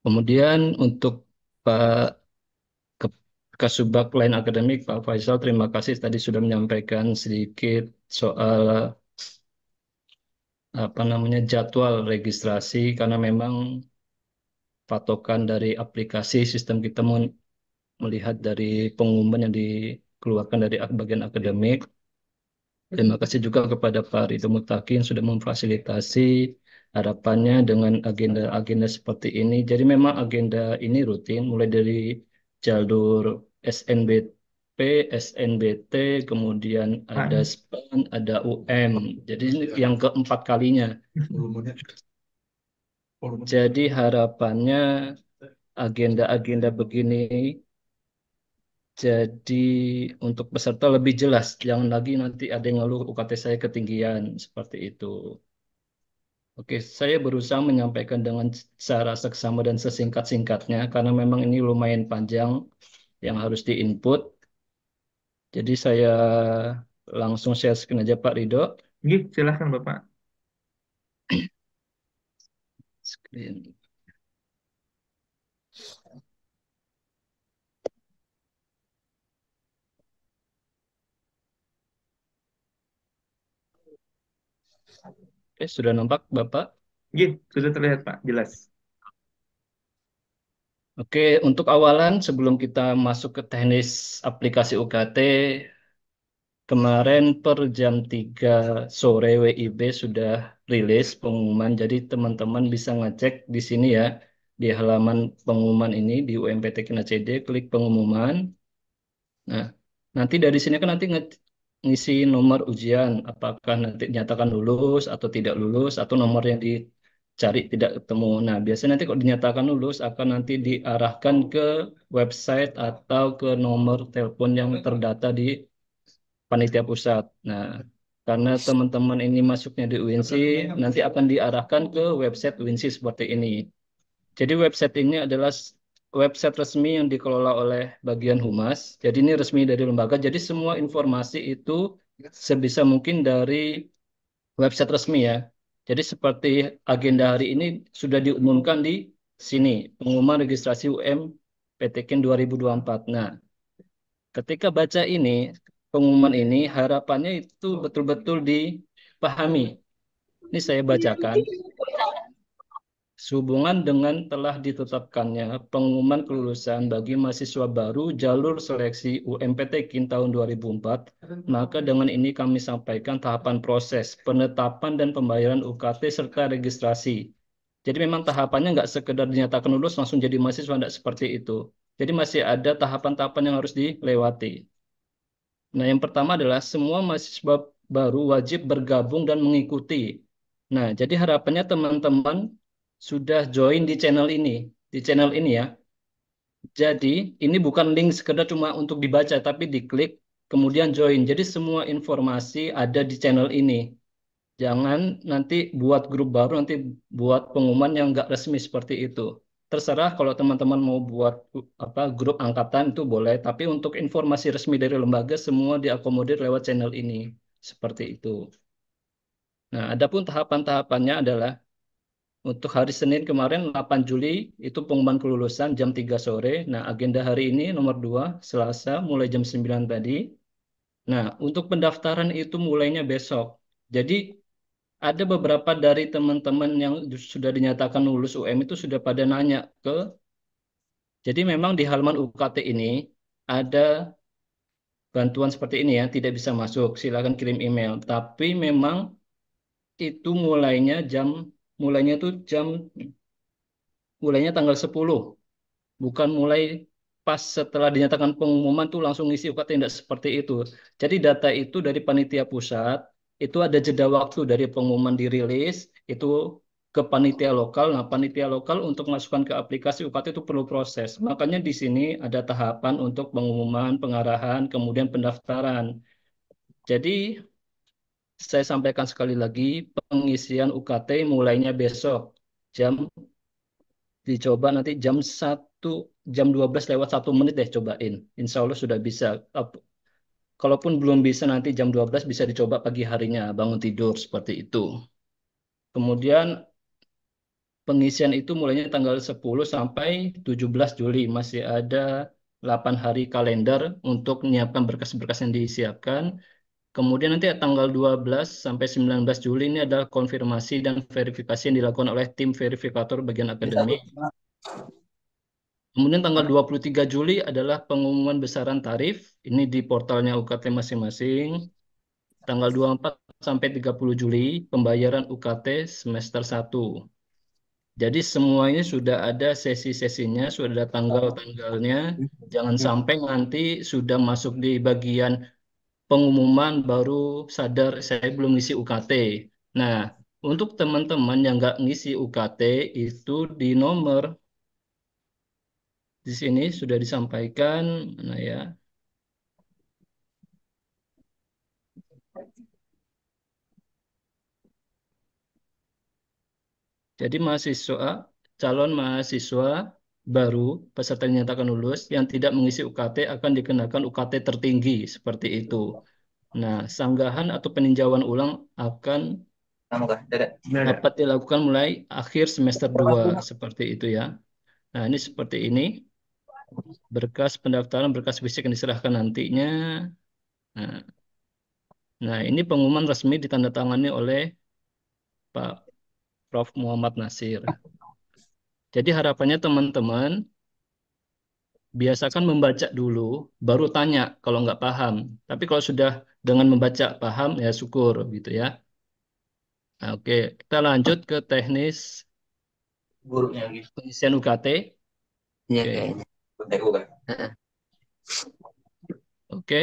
Kemudian untuk Pak Kasubag lain akademik, Pak Faisal, terima kasih tadi sudah menyampaikan sedikit soal apa namanya jadwal registrasi karena memang patokan dari aplikasi sistem kita melihat dari pengumuman yang dikeluarkan dari bagian akademik. Terima kasih juga kepada Pak Ridho Mutaki yang sudah memfasilitasi harapannya dengan agenda-agenda seperti ini. Jadi memang agenda ini rutin, mulai dari jalur SNBP, SNBT, kemudian ada Pak, SPAN, ada UM. Jadi ini yang keempat kalinya. Jadi harapannya agenda-agenda begini jadi untuk peserta lebih jelas. Jangan lagi nanti ada yang ngeluh UKT saya ketinggian, seperti itu. Oke, saya berusaha menyampaikan dengan cara seksama dan sesingkat-singkatnya karena memang ini lumayan panjang yang harus diinput. Jadi saya langsung share screen aja Pak Ridho. Gih, silahkan Bapak. Screen. Oke, sudah nampak Bapak? Gih, sudah terlihat Pak, jelas. Oke, untuk awalan sebelum kita masuk ke teknis aplikasi UKT, kemarin per jam 3 sore WIB sudah rilis pengumuman, jadi teman-teman bisa ngecek di sini ya, di halaman pengumuman ini di UMPT Kina CD, klik pengumuman. Nah, nanti dari sini kan nanti ngisi nomor ujian, apakah nanti dinyatakan lulus atau tidak lulus, atau nomor yang dicari tidak ketemu. Nah, biasanya nanti kalau dinyatakan lulus akan nanti diarahkan ke website atau ke nomor telepon yang terdata di panitia pusat. Nah, karena teman-teman ini masuknya di UINSI, nanti akan diarahkan ke website UINSI seperti ini. Jadi website ini adalah website resmi yang dikelola oleh bagian humas. Jadi ini resmi dari lembaga. Jadi semua informasi itu sebisa mungkin dari website resmi ya. Jadi seperti agenda hari ini sudah diumumkan di sini, pengumuman registrasi UM PTKIN 2024. Nah, ketika baca ini, pengumuman ini, harapannya itu betul-betul dipahami. Ini saya bacakan. Sehubungan dengan telah ditetapkannya pengumuman kelulusan bagi mahasiswa baru jalur seleksi UMPTKIN tahun 2004, maka dengan ini kami sampaikan tahapan proses penetapan dan pembayaran UKT serta registrasi. Jadi memang tahapannya nggak sekedar dinyatakan lulus langsung jadi mahasiswa, nggak seperti itu. Jadi masih ada tahapan-tahapan yang harus dilewati. Nah, yang pertama adalah semua mahasiswa baru wajib bergabung dan mengikuti. Nah, jadi harapannya teman-teman sudah join di channel ini. Di channel ini ya. Jadi, ini bukan link sekedar cuma untuk dibaca, tapi diklik, kemudian join. Jadi, semua informasi ada di channel ini. Jangan nanti buat grup baru, nanti buat pengumuman yang nggak resmi seperti itu. Terserah kalau teman-teman mau buat apa grup angkatan itu boleh, tapi untuk informasi resmi dari lembaga semua diakomodir lewat channel ini. Seperti itu. Nah, adapun tahapan-tahapannya adalah untuk hari Senin kemarin 8 Juli itu pengumuman kelulusan jam 3 sore. Nah, agenda hari ini nomor 2 Selasa mulai jam 9 tadi. Nah, untuk pendaftaran itu mulainya besok. Jadi ada beberapa dari teman-teman yang sudah dinyatakan lulus UM itu sudah pada nanya ke, jadi memang di halaman UKT ini ada bantuan seperti ini ya, tidak bisa masuk, silakan kirim email. Tapi memang itu mulainya tuh mulainya tanggal 10, bukan mulai pas setelah dinyatakan pengumuman tuh langsung ngisi UKT, tidak seperti itu. Jadi data itu dari panitia pusat, itu ada jeda waktu dari pengumuman dirilis, itu ke panitia lokal. Nah, panitia lokal untuk masukkan ke aplikasi UKT itu perlu proses. Makanya di sini ada tahapan untuk pengumuman, pengarahan, kemudian pendaftaran. Jadi saya sampaikan sekali lagi, pengisian UKT mulainya besok. Jam Dicoba nanti jam 12 lewat 1 menit deh cobain. Insya Allah sudah bisa. Kalaupun belum bisa nanti jam 12 bisa dicoba pagi harinya bangun tidur seperti itu. Kemudian pengisian itu mulainya tanggal 10 sampai 17 Juli. Masih ada 8 hari kalender untuk menyiapkan berkas-berkas yang disiapkan. Kemudian nanti tanggal 12 sampai 19 Juli ini adalah konfirmasi dan verifikasi yang dilakukan oleh tim verifikator bagian akademik. Kemudian tanggal 23 Juli adalah pengumuman besaran tarif. Ini di portalnya UKT masing-masing. Tanggal 24 sampai 30 Juli pembayaran UKT semester 1. Jadi semuanya sudah ada sesi-sesinya, sudah ada tanggal-tanggalnya. Jangan sampai nanti sudah masuk di bagian pengumuman baru sadar saya belum ngisi UKT. Nah, untuk teman-teman yang nggak ngisi UKT itu di nomor di sini sudah disampaikan, mana ya? Jadi calon mahasiswa baru peserta yang dinyatakan lulus yang tidak mengisi UKT akan dikenakan UKT tertinggi seperti itu. Nah, sanggahan atau peninjauan ulang akan dapat dilakukan mulai akhir semester 2 seperti itu ya. Nah, ini seperti ini. Berkas pendaftaran, berkas fisik yang diserahkan nantinya. Nah, ini pengumuman resmi ditandatangani oleh Pak Prof. Muhammad Nasir. Jadi harapannya teman-teman biasakan membaca dulu, baru tanya kalau nggak paham. Tapi kalau sudah dengan membaca paham, ya syukur gitu ya. Nah, oke, kita lanjut ke teknis Buruknya gitu. pengisian UKT. Iya Oke. kayaknya. Bukan. Oke.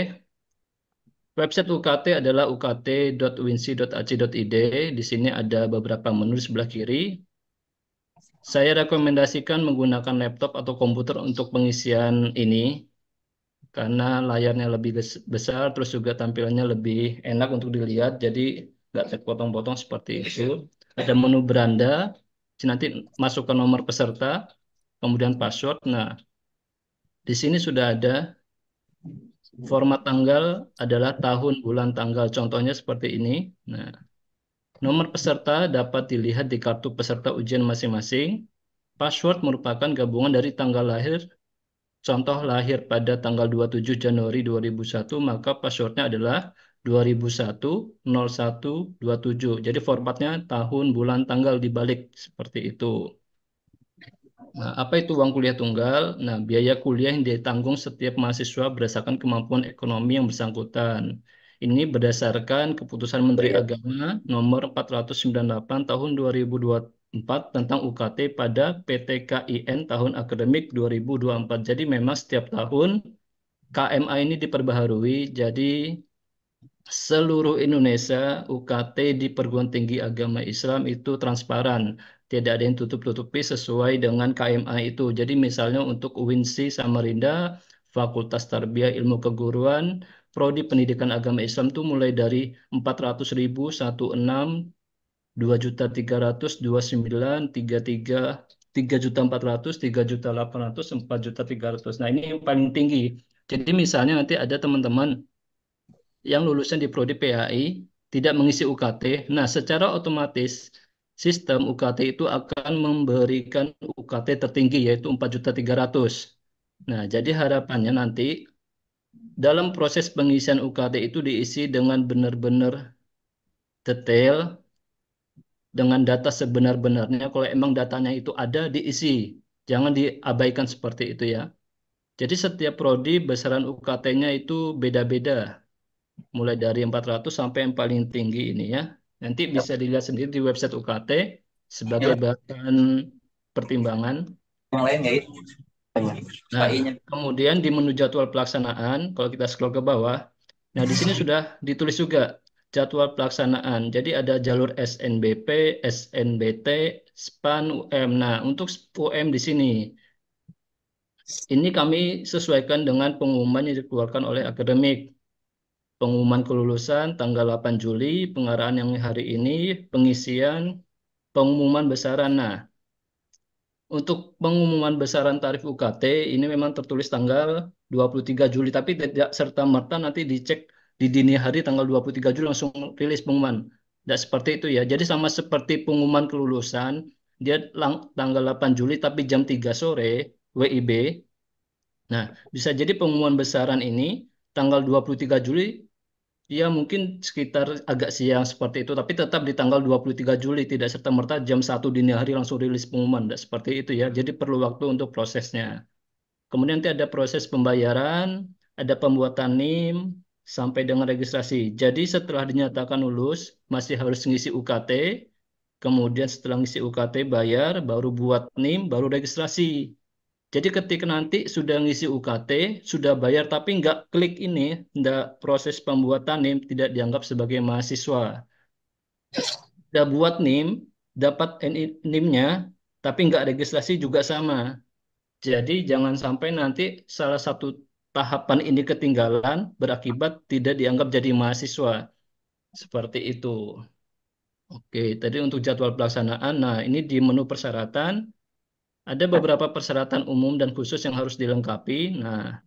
Website UKT adalah ukt.winsi.ac.id. Di sini ada beberapa menu di sebelah kiri. Saya rekomendasikan menggunakan laptop atau komputer untuk pengisian ini karena layarnya lebih besar, terus juga tampilannya lebih enak untuk dilihat, jadi nggak terpotong-potong seperti itu. Ada menu beranda, nanti masukkan nomor peserta, kemudian password. Nah, di sini sudah ada format tanggal adalah tahun, bulan, tanggal. Contohnya seperti ini. Nah, nomor peserta dapat dilihat di kartu peserta ujian masing-masing. Password merupakan gabungan dari tanggal lahir. Contoh lahir pada tanggal 27 Januari 2001, maka passwordnya adalah 2001-01-27. Jadi formatnya tahun, bulan, tanggal dibalik seperti itu. Nah, apa itu uang kuliah tunggal? Nah, biaya kuliah yang ditanggung setiap mahasiswa berdasarkan kemampuan ekonomi yang bersangkutan. Ini berdasarkan keputusan Menteri Agama nomor 498 tahun 2024 tentang UKT pada PTKIN tahun akademik 2024. Jadi memang setiap tahun KMA ini diperbaharui. Jadi seluruh Indonesia UKT di perguruan tinggi agama Islam itu transparan. Tidak ada yang tutup-tutupi sesuai dengan KMA itu. Jadi misalnya untuk UINSI Samarinda, Fakultas Tarbiyah Ilmu Keguruan, Prodi Pendidikan Agama Islam itu mulai dari 400.000, 16, 2.300, 29, 33, 3.400, 3.800, 4.300. Nah, ini yang paling tinggi. Jadi misalnya nanti ada teman-teman yang lulusan di Prodi PAI tidak mengisi UKT. Nah, secara otomatis sistem UKT itu akan memberikan UKT tertinggi yaitu 4.300. Nah, jadi harapannya nanti dalam proses pengisian UKT itu diisi dengan benar-benar detail dengan data sebenar-benarnya. Kalau emang datanya itu ada diisi, jangan diabaikan seperti itu ya. Jadi setiap prodi besaran UKT-nya itu beda-beda. Mulai dari 400 sampai yang paling tinggi ini ya. Nanti bisa dilihat sendiri di website UKT sebagai bahan pertimbangan. Yang lain ya itu. Nah, kemudian di menu jadwal pelaksanaan, kalau kita scroll ke bawah, nah di sini sudah ditulis juga jadwal pelaksanaan. Jadi ada jalur SNBP, SNBT, SPAN, UM. Nah, untuk UM di sini, ini kami sesuaikan dengan pengumuman yang dikeluarkan oleh akademik. Pengumuman kelulusan tanggal 8 Juli, pengarahan yang hari ini, pengisian, pengumuman besaran. Nah, untuk pengumuman besaran tarif UKT ini memang tertulis tanggal 23 Juli, tapi tidak serta-merta nanti dicek di dini hari tanggal 23 Juli langsung rilis pengumuman. Tidak seperti itu ya. Jadi sama seperti pengumuman kelulusan, dia tanggal 8 Juli tapi jam 3 sore WIB. Nah, bisa jadi pengumuman besaran ini tanggal 23 Juli ya mungkin sekitar agak siang seperti itu, tapi tetap di tanggal 23 Juli, tidak serta-merta jam 1 dini hari langsung rilis pengumuman. Tidak seperti itu ya, jadi perlu waktu untuk prosesnya. Kemudian nanti ada proses pembayaran, ada pembuatan NIM, sampai dengan registrasi. Jadi setelah dinyatakan lulus, masih harus ngisi UKT, kemudian setelah ngisi UKT bayar, baru buat NIM, baru registrasi. Jadi ketika nanti sudah ngisi UKT, sudah bayar tapi nggak klik ini, nggak proses pembuatan NIM, tidak dianggap sebagai mahasiswa. Udah buat NIM, dapat NIM-nya, tapi nggak registrasi juga sama. Jadi jangan sampai nanti salah satu tahapan ini ketinggalan, berakibat tidak dianggap jadi mahasiswa. Seperti itu. Oke, tadi untuk jadwal pelaksanaan. Nah, ini di menu persyaratan. Ada beberapa persyaratan umum dan khusus yang harus dilengkapi. Nah,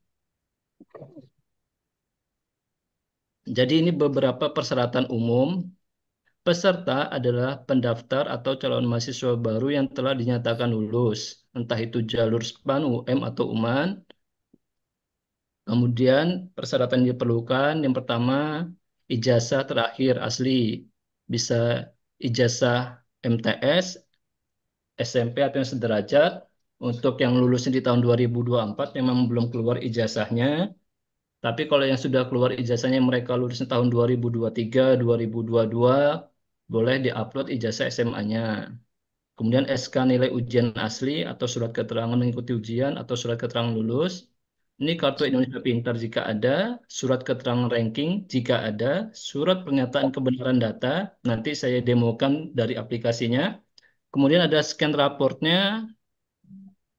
jadi ini beberapa persyaratan umum. Peserta adalah pendaftar atau calon mahasiswa baru yang telah dinyatakan lulus, entah itu jalur SPAN, UM, atau UMAN. Kemudian persyaratan yang diperlukan, yang pertama ijazah terakhir asli, bisa ijazah MTS, SMP atau yang sederajat. Untuk yang lulusnya di tahun 2024 memang belum keluar ijazahnya. Tapi kalau yang sudah keluar ijazahnya mereka lulusnya tahun 2023, 2022, boleh diupload ijazah SMA-nya. Kemudian SK nilai ujian asli atau surat keterangan mengikuti ujian atau surat keterangan lulus. Ini kartu Indonesia Pintar jika ada, surat keterangan ranking jika ada, surat pernyataan kebenaran data, nanti saya demokan dari aplikasinya. Kemudian ada scan raportnya,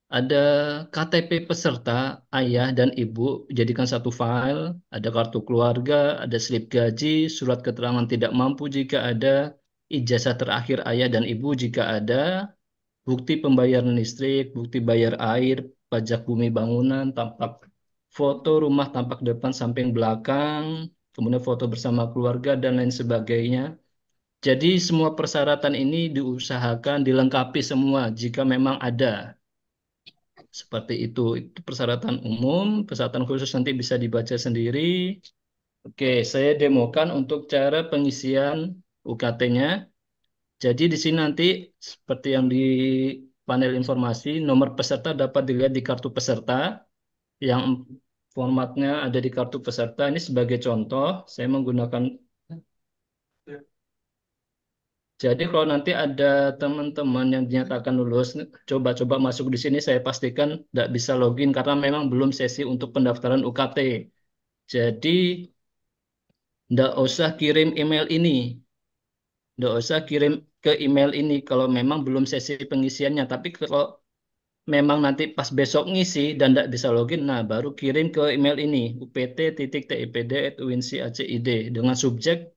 ada KTP peserta, ayah dan ibu, jadikan satu file, ada kartu keluarga, ada slip gaji, surat keterangan tidak mampu jika ada, ijazah terakhir ayah dan ibu jika ada, bukti pembayaran listrik, bukti bayar air, pajak bumi bangunan, tampak foto rumah tampak depan samping belakang, kemudian foto bersama keluarga dan lain sebagainya. Jadi semua persyaratan ini diusahakan dilengkapi semua jika memang ada. Seperti itu persyaratan umum, persyaratan khusus nanti bisa dibaca sendiri. Oke, saya demokan untuk cara pengisian UKT-nya. Jadi di sini nanti seperti yang di panel informasi, nomor peserta dapat dilihat di kartu peserta yang formatnya ada di kartu peserta. Ini sebagai contoh, saya menggunakan. Jadi kalau nanti ada teman-teman yang dinyatakan lulus, coba-coba masuk di sini, saya pastikan tidak bisa login karena memang belum sesi untuk pendaftaran UKT. Jadi tidak usah kirim email ini, tidak usah kirim ke email ini kalau memang belum sesi pengisiannya. Tapi kalau memang nanti pas besok ngisi dan tidak bisa login, nah baru kirim ke email ini, upt.tipd@unsy.acid dengan subjek.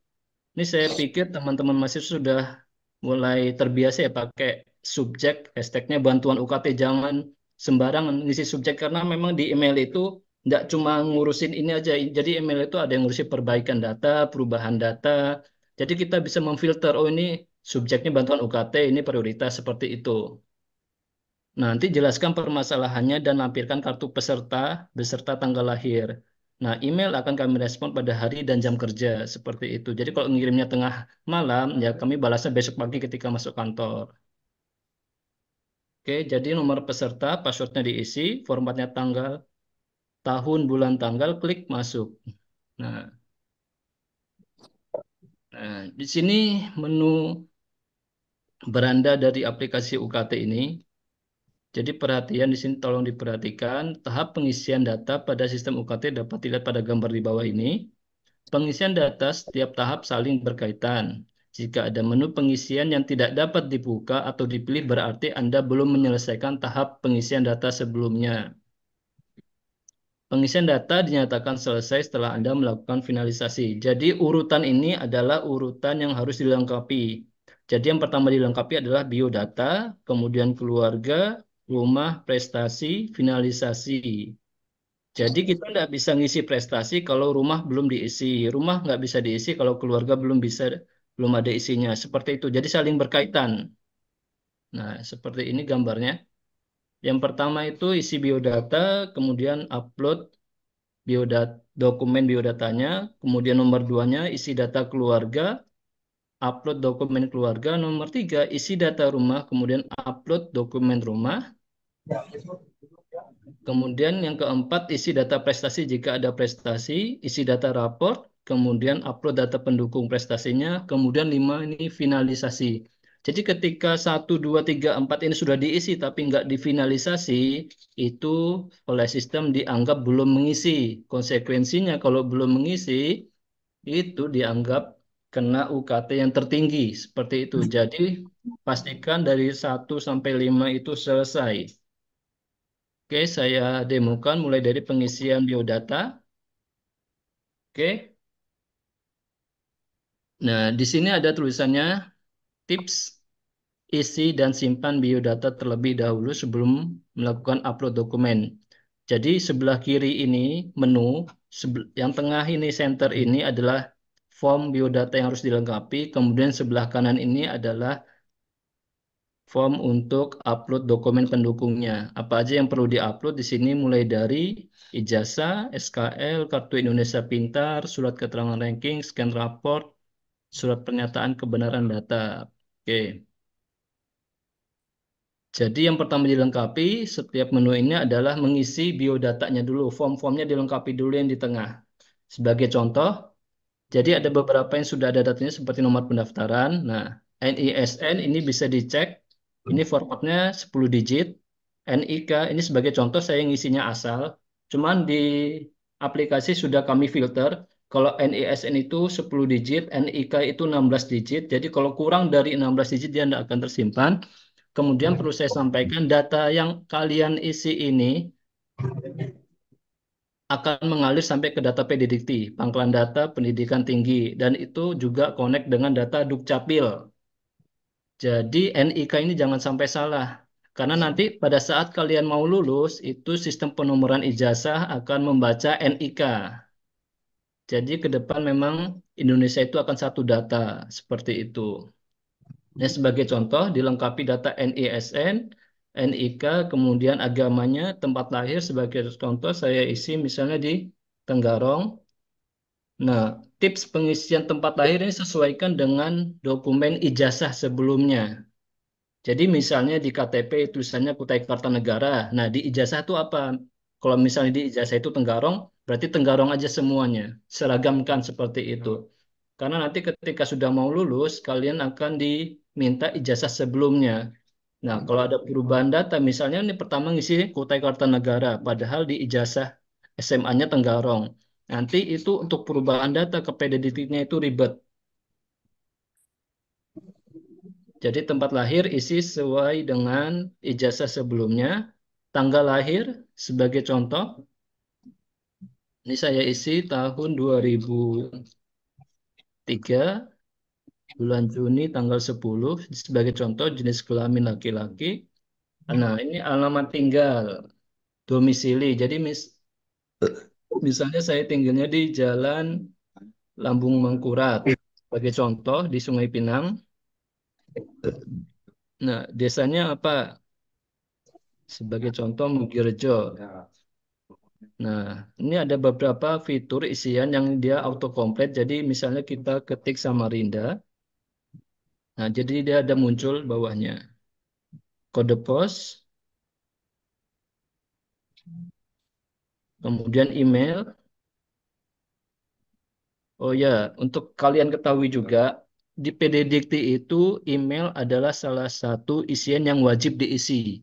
Ini saya pikir teman-teman masih sudah mulai terbiasa ya pakai subjek, hashtagnya bantuan UKT, jangan sembarangan ngisi subjek karena memang di email itu tidak cuma ngurusin ini aja. Jadi email itu ada yang ngurusin perbaikan data, perubahan data. Jadi kita bisa memfilter, oh ini subjeknya bantuan UKT, ini prioritas seperti itu. Nanti jelaskan permasalahannya dan lampirkan kartu peserta beserta tanggal lahir. Nah, email akan kami respon pada hari dan jam kerja, seperti itu. Jadi kalau ngirimnya tengah malam, ya kami balasnya besok pagi ketika masuk kantor. Oke, jadi nomor peserta, passwordnya diisi, formatnya tanggal, tahun, bulan, tanggal, klik masuk. Nah, di sini menu beranda dari aplikasi UKT ini. Jadi perhatian di sini tolong diperhatikan, tahap pengisian data pada sistem UKT dapat dilihat pada gambar di bawah ini. Pengisian data setiap tahap saling berkaitan. Jika ada menu pengisian yang tidak dapat dibuka atau dipilih berarti Anda belum menyelesaikan tahap pengisian data sebelumnya. Pengisian data dinyatakan selesai setelah Anda melakukan finalisasi. Jadi urutan ini adalah urutan yang harus dilengkapi. Jadi yang pertama dilengkapi adalah biodata, kemudian keluarga, rumah, prestasi, finalisasi. Jadi kita nggak bisa ngisi prestasi kalau rumah belum diisi. Rumah nggak bisa diisi kalau keluarga belum ada isinya. Seperti itu. Jadi saling berkaitan. Nah, seperti ini gambarnya. Yang pertama itu isi biodata, kemudian upload dokumen biodatanya, kemudian nomor 2-nya isi data keluarga, upload dokumen keluarga, nomor 3 isi data rumah, kemudian upload dokumen rumah, kemudian yang keempat isi data prestasi jika ada prestasi, isi data rapor, kemudian upload data pendukung prestasinya, kemudian 5 ini finalisasi. Jadi ketika 1, 2, 3, 4 ini sudah diisi tapi nggak difinalisasi, itu oleh sistem dianggap belum mengisi. Konsekuensinya kalau belum mengisi, itu dianggap kena UKT yang tertinggi. Seperti itu. Jadi pastikan dari 1 sampai 5 itu selesai. Oke, saya demokan mulai dari pengisian biodata. Oke. Nah, di sini ada tulisannya tips isi dan simpan biodata terlebih dahulu sebelum melakukan upload dokumen. Jadi sebelah kiri ini menu, yang tengah ini center ini adalah form biodata yang harus dilengkapi. Kemudian sebelah kanan ini adalah form untuk upload dokumen pendukungnya. Apa aja yang perlu diupload di sini mulai dari ijazah, SKL, kartu Indonesia Pintar, surat keterangan ranking, scan raport, surat pernyataan kebenaran data. Oke. Jadi yang pertama dilengkapi setiap menu ini adalah mengisi biodatanya dulu. Form-formnya dilengkapi dulu yang di tengah. Sebagai contoh, jadi ada beberapa yang sudah ada datanya seperti nomor pendaftaran. Nah, NISN ini bisa dicek. Ini formatnya 10 digit. NIK ini sebagai contoh saya ngisinya asal. Cuman di aplikasi sudah kami filter. Kalau NISN itu 10 digit, NIK itu 16 digit. Jadi kalau kurang dari 16 digit dia tidak akan tersimpan. Kemudian perlu saya sampaikan data yang kalian isi ini akan mengalir sampai ke data PDDikti, Pangkalan Data Pendidikan Tinggi, dan itu juga connect dengan data Dukcapil. Jadi NIK ini jangan sampai salah, karena nanti pada saat kalian mau lulus, itu sistem penomoran ijazah akan membaca NIK. Jadi ke depan memang Indonesia itu akan satu data, seperti itu. Nah, sebagai contoh, dilengkapi data NISN, NIK, kemudian agamanya, tempat lahir. Sebagai contoh, saya isi misalnya di Tenggarong. Nah, tips pengisian tempat lahir ini sesuaikan dengan dokumen ijazah sebelumnya. Jadi misalnya di KTP tulisannya Kutai Kartanegara. Nah, di ijazah itu apa? Kalau misalnya di ijazah itu Tenggarong, berarti Tenggarong aja semuanya. Seragamkan seperti itu. Karena nanti ketika sudah mau lulus, kalian akan diminta ijazah sebelumnya. Nah, kalau ada perubahan data, misalnya ini pertama ngisi Kutai Kartanegara, padahal di ijazah SMA-nya Tenggarong. Nanti itu untuk perubahan data ke PDDT-nya itu ribet. Jadi tempat lahir isi sesuai dengan ijazah sebelumnya. Tanggal lahir sebagai contoh, ini saya isi tahun 2003, bulan Juni tanggal 10, sebagai contoh jenis kelamin laki-laki. Nah, ini alamat tinggal, domisili. Jadi misalnya saya tinggalnya di Jalan Lambung Mangkurat, sebagai contoh di Sungai Pinang. Nah, desanya apa? Sebagai contoh Mugirejo. Nah, ini ada beberapa fitur isian yang dia autocomplete. Jadi misalnya kita ketik Samarinda. Nah, jadi dia ada muncul bawahnya. Kode pos, kemudian email. Oh ya, untuk kalian ketahui juga, di PDDikti itu email adalah salah satu isian yang wajib diisi.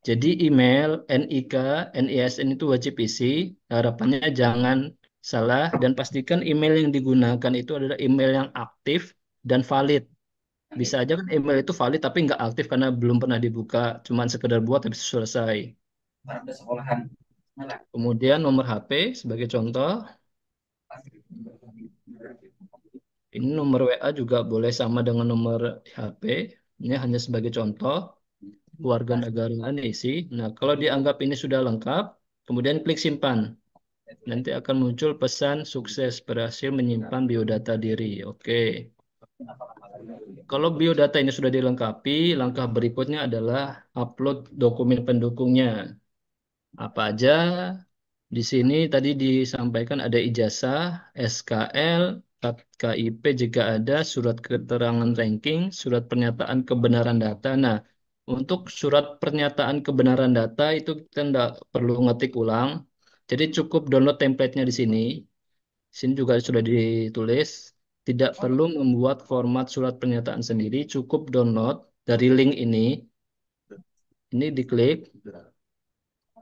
Jadi email, NIK, NISN itu wajib isi. Harapannya jangan salah dan pastikan email yang digunakan itu adalah email yang aktif dan valid. Bisa aja kan email itu valid tapi nggak aktif karena belum pernah dibuka, cuman sekedar buat habis itu selesai. Ada sekolahan. Kemudian nomor HP sebagai contoh, ini nomor WA juga boleh sama dengan nomor HP. Ini hanya sebagai contoh, keluarga negaraan isi. Nah, kalau dianggap ini sudah lengkap, kemudian klik simpan. Nanti akan muncul pesan sukses berhasil menyimpan biodata diri. Oke. Kalau biodata ini sudah dilengkapi, langkah berikutnya adalah upload dokumen pendukungnya. Apa aja? Di sini tadi disampaikan ada ijazah, SKL, KIP jika ada, surat keterangan ranking, surat pernyataan kebenaran data. Nah, untuk surat pernyataan kebenaran data itu kita tidak perlu ngetik ulang. Jadi cukup download template-nya di sini. Sini juga sudah ditulis. Tidak perlu membuat format surat pernyataan sendiri, cukup download dari link ini. Ini diklik.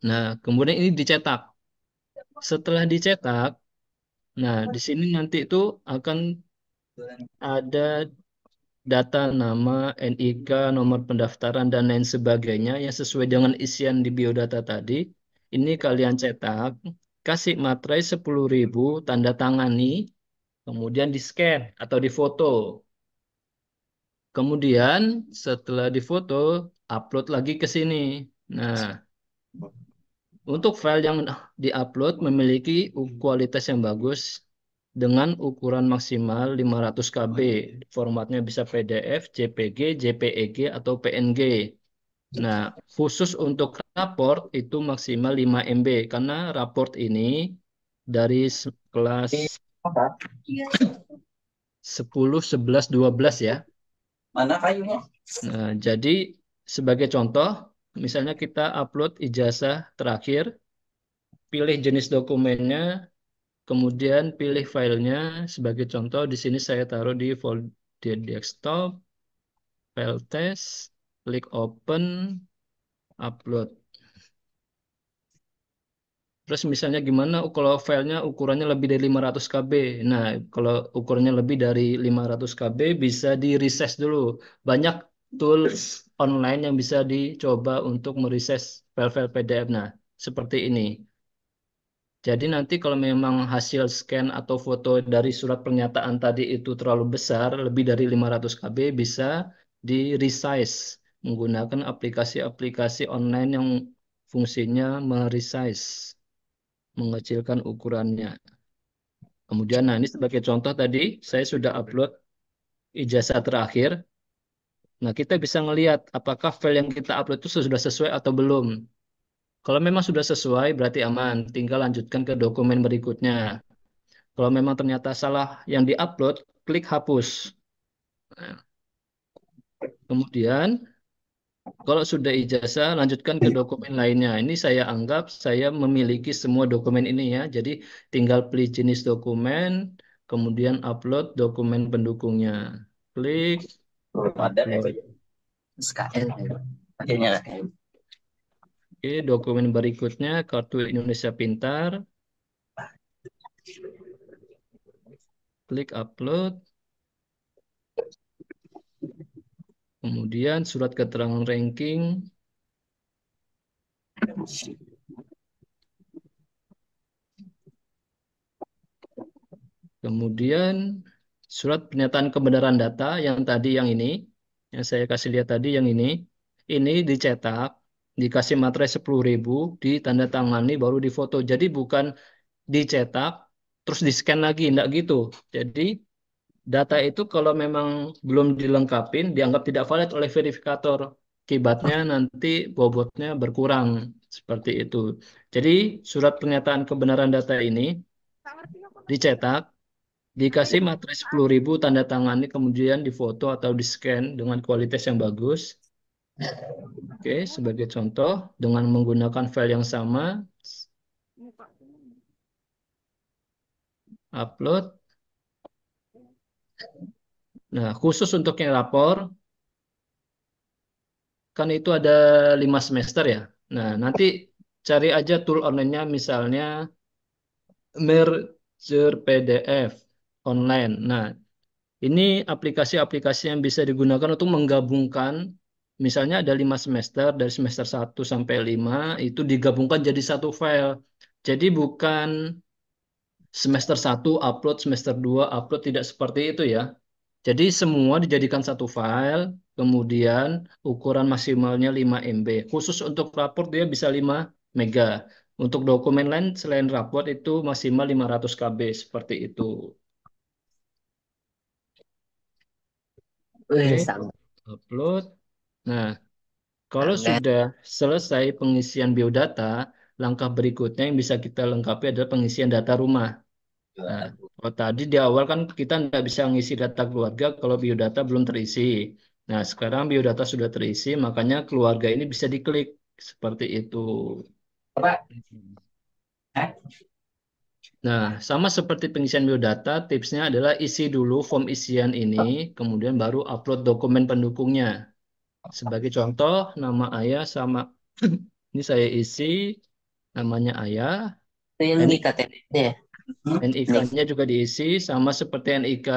Nah, kemudian ini dicetak. Setelah dicetak, nah di sini nanti itu akan ada data nama, NIK, nomor pendaftaran, dan lain sebagainya yang sesuai dengan isian di biodata tadi. Ini kalian cetak, kasih materai 10.000, tanda tangani, kemudian di-scan atau difoto. Kemudian setelah difoto, upload lagi ke sini. Nah, untuk file yang diupload memiliki kualitas yang bagus dengan ukuran maksimal 500 KB. Formatnya bisa PDF, JPG, JPEG, atau PNG. Nah, khusus untuk raport itu maksimal 5 MB karena raport ini dari kelas 10, 11, 12 ya. Mana kayunya? Nah, jadi sebagai contoh, misalnya kita upload ijazah terakhir, pilih jenis dokumennya, kemudian pilih filenya. Sebagai contoh, di sini saya taruh di folder desktop, file test, klik open, upload. Terus misalnya gimana kalau filenya ukurannya lebih dari 500 KB. Nah, kalau ukurannya lebih dari 500 KB bisa di resize dulu. Banyak tools online yang bisa dicoba untuk meresize file-file PDF. Nah, seperti ini. Jadi nanti kalau memang hasil scan atau foto dari surat pernyataan tadi itu terlalu besar, lebih dari 500 KB, bisa di resize menggunakan aplikasi-aplikasi online yang fungsinya meresize, mengecilkan ukurannya. Kemudian, nah ini sebagai contoh tadi, saya sudah upload ijazah terakhir. Nah, kita bisa melihat apakah file yang kita upload itu sudah sesuai atau belum. Kalau memang sudah sesuai, berarti aman. Tinggal lanjutkan ke dokumen berikutnya. Kalau memang ternyata salah yang diupload, klik hapus. Nah, kemudian, kalau sudah ijazah, lanjutkan ke dokumen lainnya. Ini saya anggap saya memiliki semua dokumen ini ya. Jadi tinggal pilih jenis dokumen, kemudian upload dokumen pendukungnya. Klik Belum ada deh. upload. SKL. Akhirnya lah. Oke, dokumen berikutnya Kartu Indonesia Pintar. Klik upload. Kemudian surat keterangan ranking. Kemudian surat pernyataan kebenaran data yang tadi yang ini, yang saya kasih lihat tadi yang ini dicetak, dikasih materai 10.000, ditandatangani baru difoto. Jadi bukan dicetak terus di-scan lagi, enggak gitu. Jadi data itu kalau memang belum dilengkapin dianggap tidak valid oleh verifikator. Akibatnya nanti bobotnya berkurang seperti itu. Jadi surat pernyataan kebenaran data ini dicetak, dikasih materai 10.000, tanda tangani, kemudian difoto atau di-scan dengan kualitas yang bagus. Oke, sebagai contoh, dengan menggunakan file yang sama, upload. Nah, khusus untuk yang rapor, kan itu ada 5 semester ya. Nah, nanti cari aja tool online-nya, misalnya Merger PDF online. Nah, ini aplikasi-aplikasi yang bisa digunakan untuk menggabungkan, misalnya ada 5 semester, dari semester 1 sampai 5, itu digabungkan jadi satu file. Jadi bukan semester 1 upload, semester 2 upload, tidak seperti itu ya. Jadi semua dijadikan satu file, kemudian ukuran maksimalnya 5 MB. Khusus untuk raport dia bisa 5 mega. Untuk dokumen lain selain raport itu maksimal 500 KB, seperti itu. Oke, Sama. upload. Nah, kalau Sampai. sudah selesai pengisian biodata, langkah berikutnya yang bisa kita lengkapi adalah pengisian data rumah. Nah, kalau tadi di awal kan kita nggak bisa mengisi data keluarga kalau biodata belum terisi. Nah, sekarang biodata sudah terisi, makanya keluarga ini bisa diklik seperti itu. Pak. Hah? Nah, sama seperti pengisian biodata, tipsnya adalah isi dulu form isian ini, kemudian baru upload dokumen pendukungnya. Sebagai contoh, nama ayah sama ini saya isi, namanya ayah, Itu yang di KTP ya. Nih. NIK-nya juga diisi, sama seperti NIK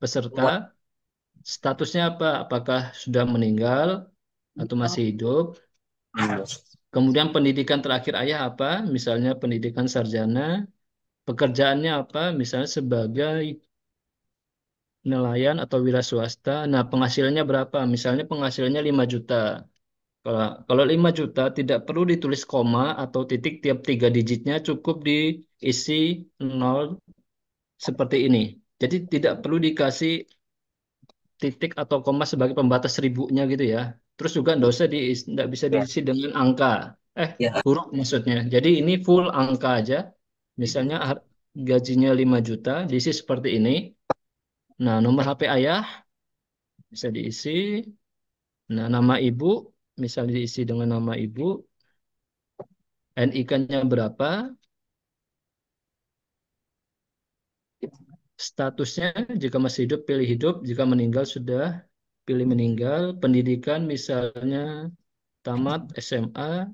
peserta. Statusnya apa? Apakah sudah meninggal atau masih hidup? Kemudian pendidikan terakhir ayah apa? Misalnya pendidikan sarjana. Pekerjaannya apa? Misalnya sebagai nelayan atau wira swasta. Nah, penghasilannya berapa? Misalnya penghasilannya 5 juta. Kalau 5 juta tidak perlu ditulis koma atau titik tiap 3 digitnya, cukup diisi 0 seperti ini. Jadi tidak perlu dikasih titik atau koma sebagai pembatas ribunya gitu ya. Terus juga nggak bisa diisi dengan angka. Ya. Huruf maksudnya. Jadi ini full angka aja. Misalnya gajinya 5 juta, diisi seperti ini. Nah, nomor HP ayah bisa diisi. Nah, nama ibu misalnya diisi dengan nama ibu. NIK-nya berapa? Statusnya jika masih hidup pilih hidup, jika meninggal sudah pilih meninggal. Pendidikan misalnya tamat SMA,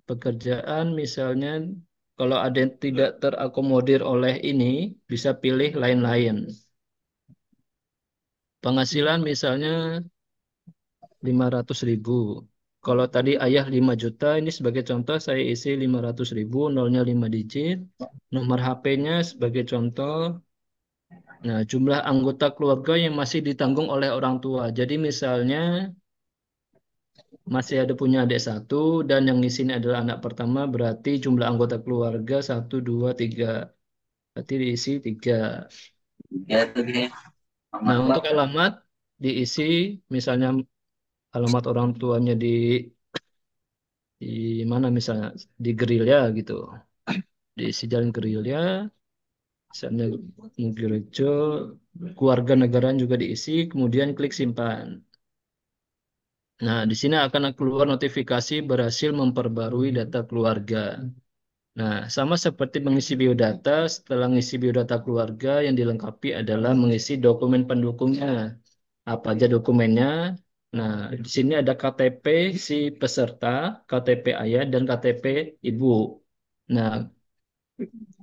pekerjaan misalnya kalau ada yang tidak terakomodir oleh ini bisa pilih lain-lain. Penghasilan misalnya 500.000. Kalau tadi ayah 5 juta, ini sebagai contoh saya isi 500.000, nolnya 5 digit. Nomor HP-nya sebagai contoh. Nah, jumlah anggota keluarga yang masih ditanggung oleh orang tua. Jadi misalnya masih ada punya adik satu dan yang di sini adalah anak pertama, berarti jumlah anggota keluarga 1, 2, 3. Berarti diisi 3. Ya tuh dia. Nah, Aman untuk Bapak. alamat diisi misalnya alamat orang tuanya di mana misalnya di Gerilya gitu. Diisi Jalan Gerilya, misalnya Mugirejo, keluarga negaraan juga diisi, kemudian klik simpan. Nah, di sini akan keluar notifikasi berhasil memperbarui data keluarga. Nah, sama seperti mengisi biodata, setelah mengisi biodata keluarga yang dilengkapi adalah mengisi dokumen pendukungnya. Apa aja dokumennya? Nah, di sini ada KTP si peserta, KTP ayah, dan KTP ibu. Nah,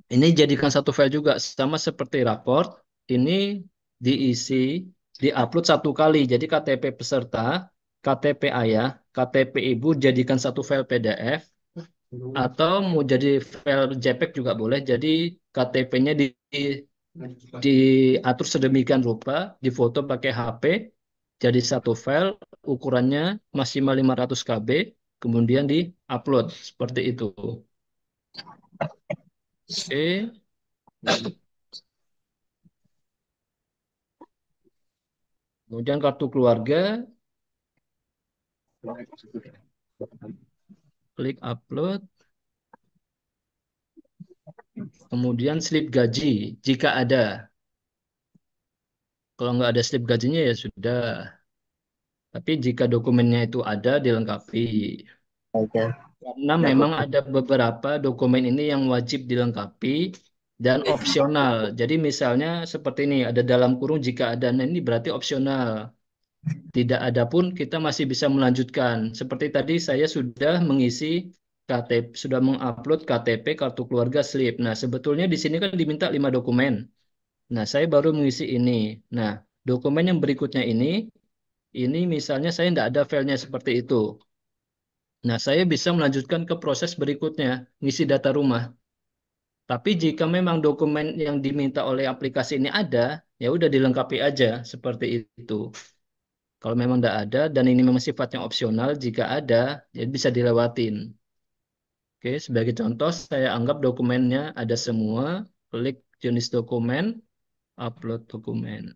ini jadikan satu file juga, sama seperti raport. Ini diisi, diupload satu kali. Jadi KTP peserta, KTP ayah, KTP ibu jadikan satu file PDF. Atau mau jadi file JPEG juga boleh. Jadi KTP-nya diatur sedemikian rupa, difoto pakai HP, jadi satu file, ukurannya maksimal 500 KB, kemudian di-upload seperti itu. Oke. Kemudian kartu keluarga, klik upload. Kemudian slip gaji, jika ada. Kalau nggak ada slip gajinya ya sudah. Tapi jika dokumennya itu ada, dilengkapi. Aja. Karena memang ada beberapa dokumen ini yang wajib dilengkapi dan opsional. Jadi misalnya seperti ini, ada dalam kurung jika ada, nah ini berarti opsional. Tidak ada pun kita masih bisa melanjutkan. Seperti tadi saya sudah mengisi KTP, sudah mengupload KTP, kartu keluarga, slip. Nah, sebetulnya di sini kan diminta 5 dokumen. Nah, saya baru mengisi ini. Nah, dokumen yang berikutnya ini misalnya saya tidak ada filenya seperti itu. Nah, saya bisa melanjutkan ke proses berikutnya, ngisi data rumah. Tapi jika memang dokumen yang diminta oleh aplikasi ini ada, ya udah dilengkapi aja seperti itu. Kalau memang tidak ada dan ini memang sifatnya opsional, jika ada, ya bisa dilewatin. Oke, sebagai contoh, saya anggap dokumennya ada semua. Klik jenis dokumen, upload dokumen.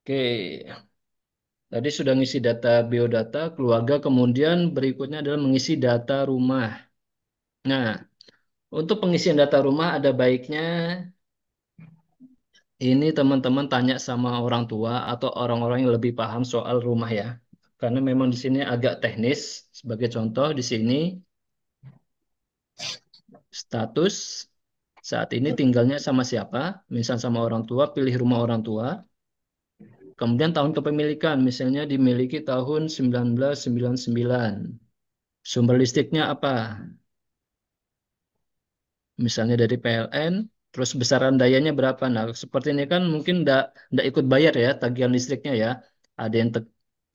Oke, tadi sudah ngisi data biodata keluarga, kemudian berikutnya adalah mengisi data rumah. Nah, untuk pengisian data rumah ada baiknya ini teman-teman tanya sama orang tua atau orang-orang yang lebih paham soal rumah ya. Karena memang di sini agak teknis. Sebagai contoh di sini status saat ini tinggalnya sama siapa? Misal sama orang tua, pilih rumah orang tua. Kemudian tahun kepemilikan, misalnya dimiliki tahun 1999. Sumber listriknya apa? Misalnya dari PLN, terus besaran dayanya berapa? Nah, seperti ini kan mungkin nggak ikut bayar ya tagihan listriknya ya. Ada yang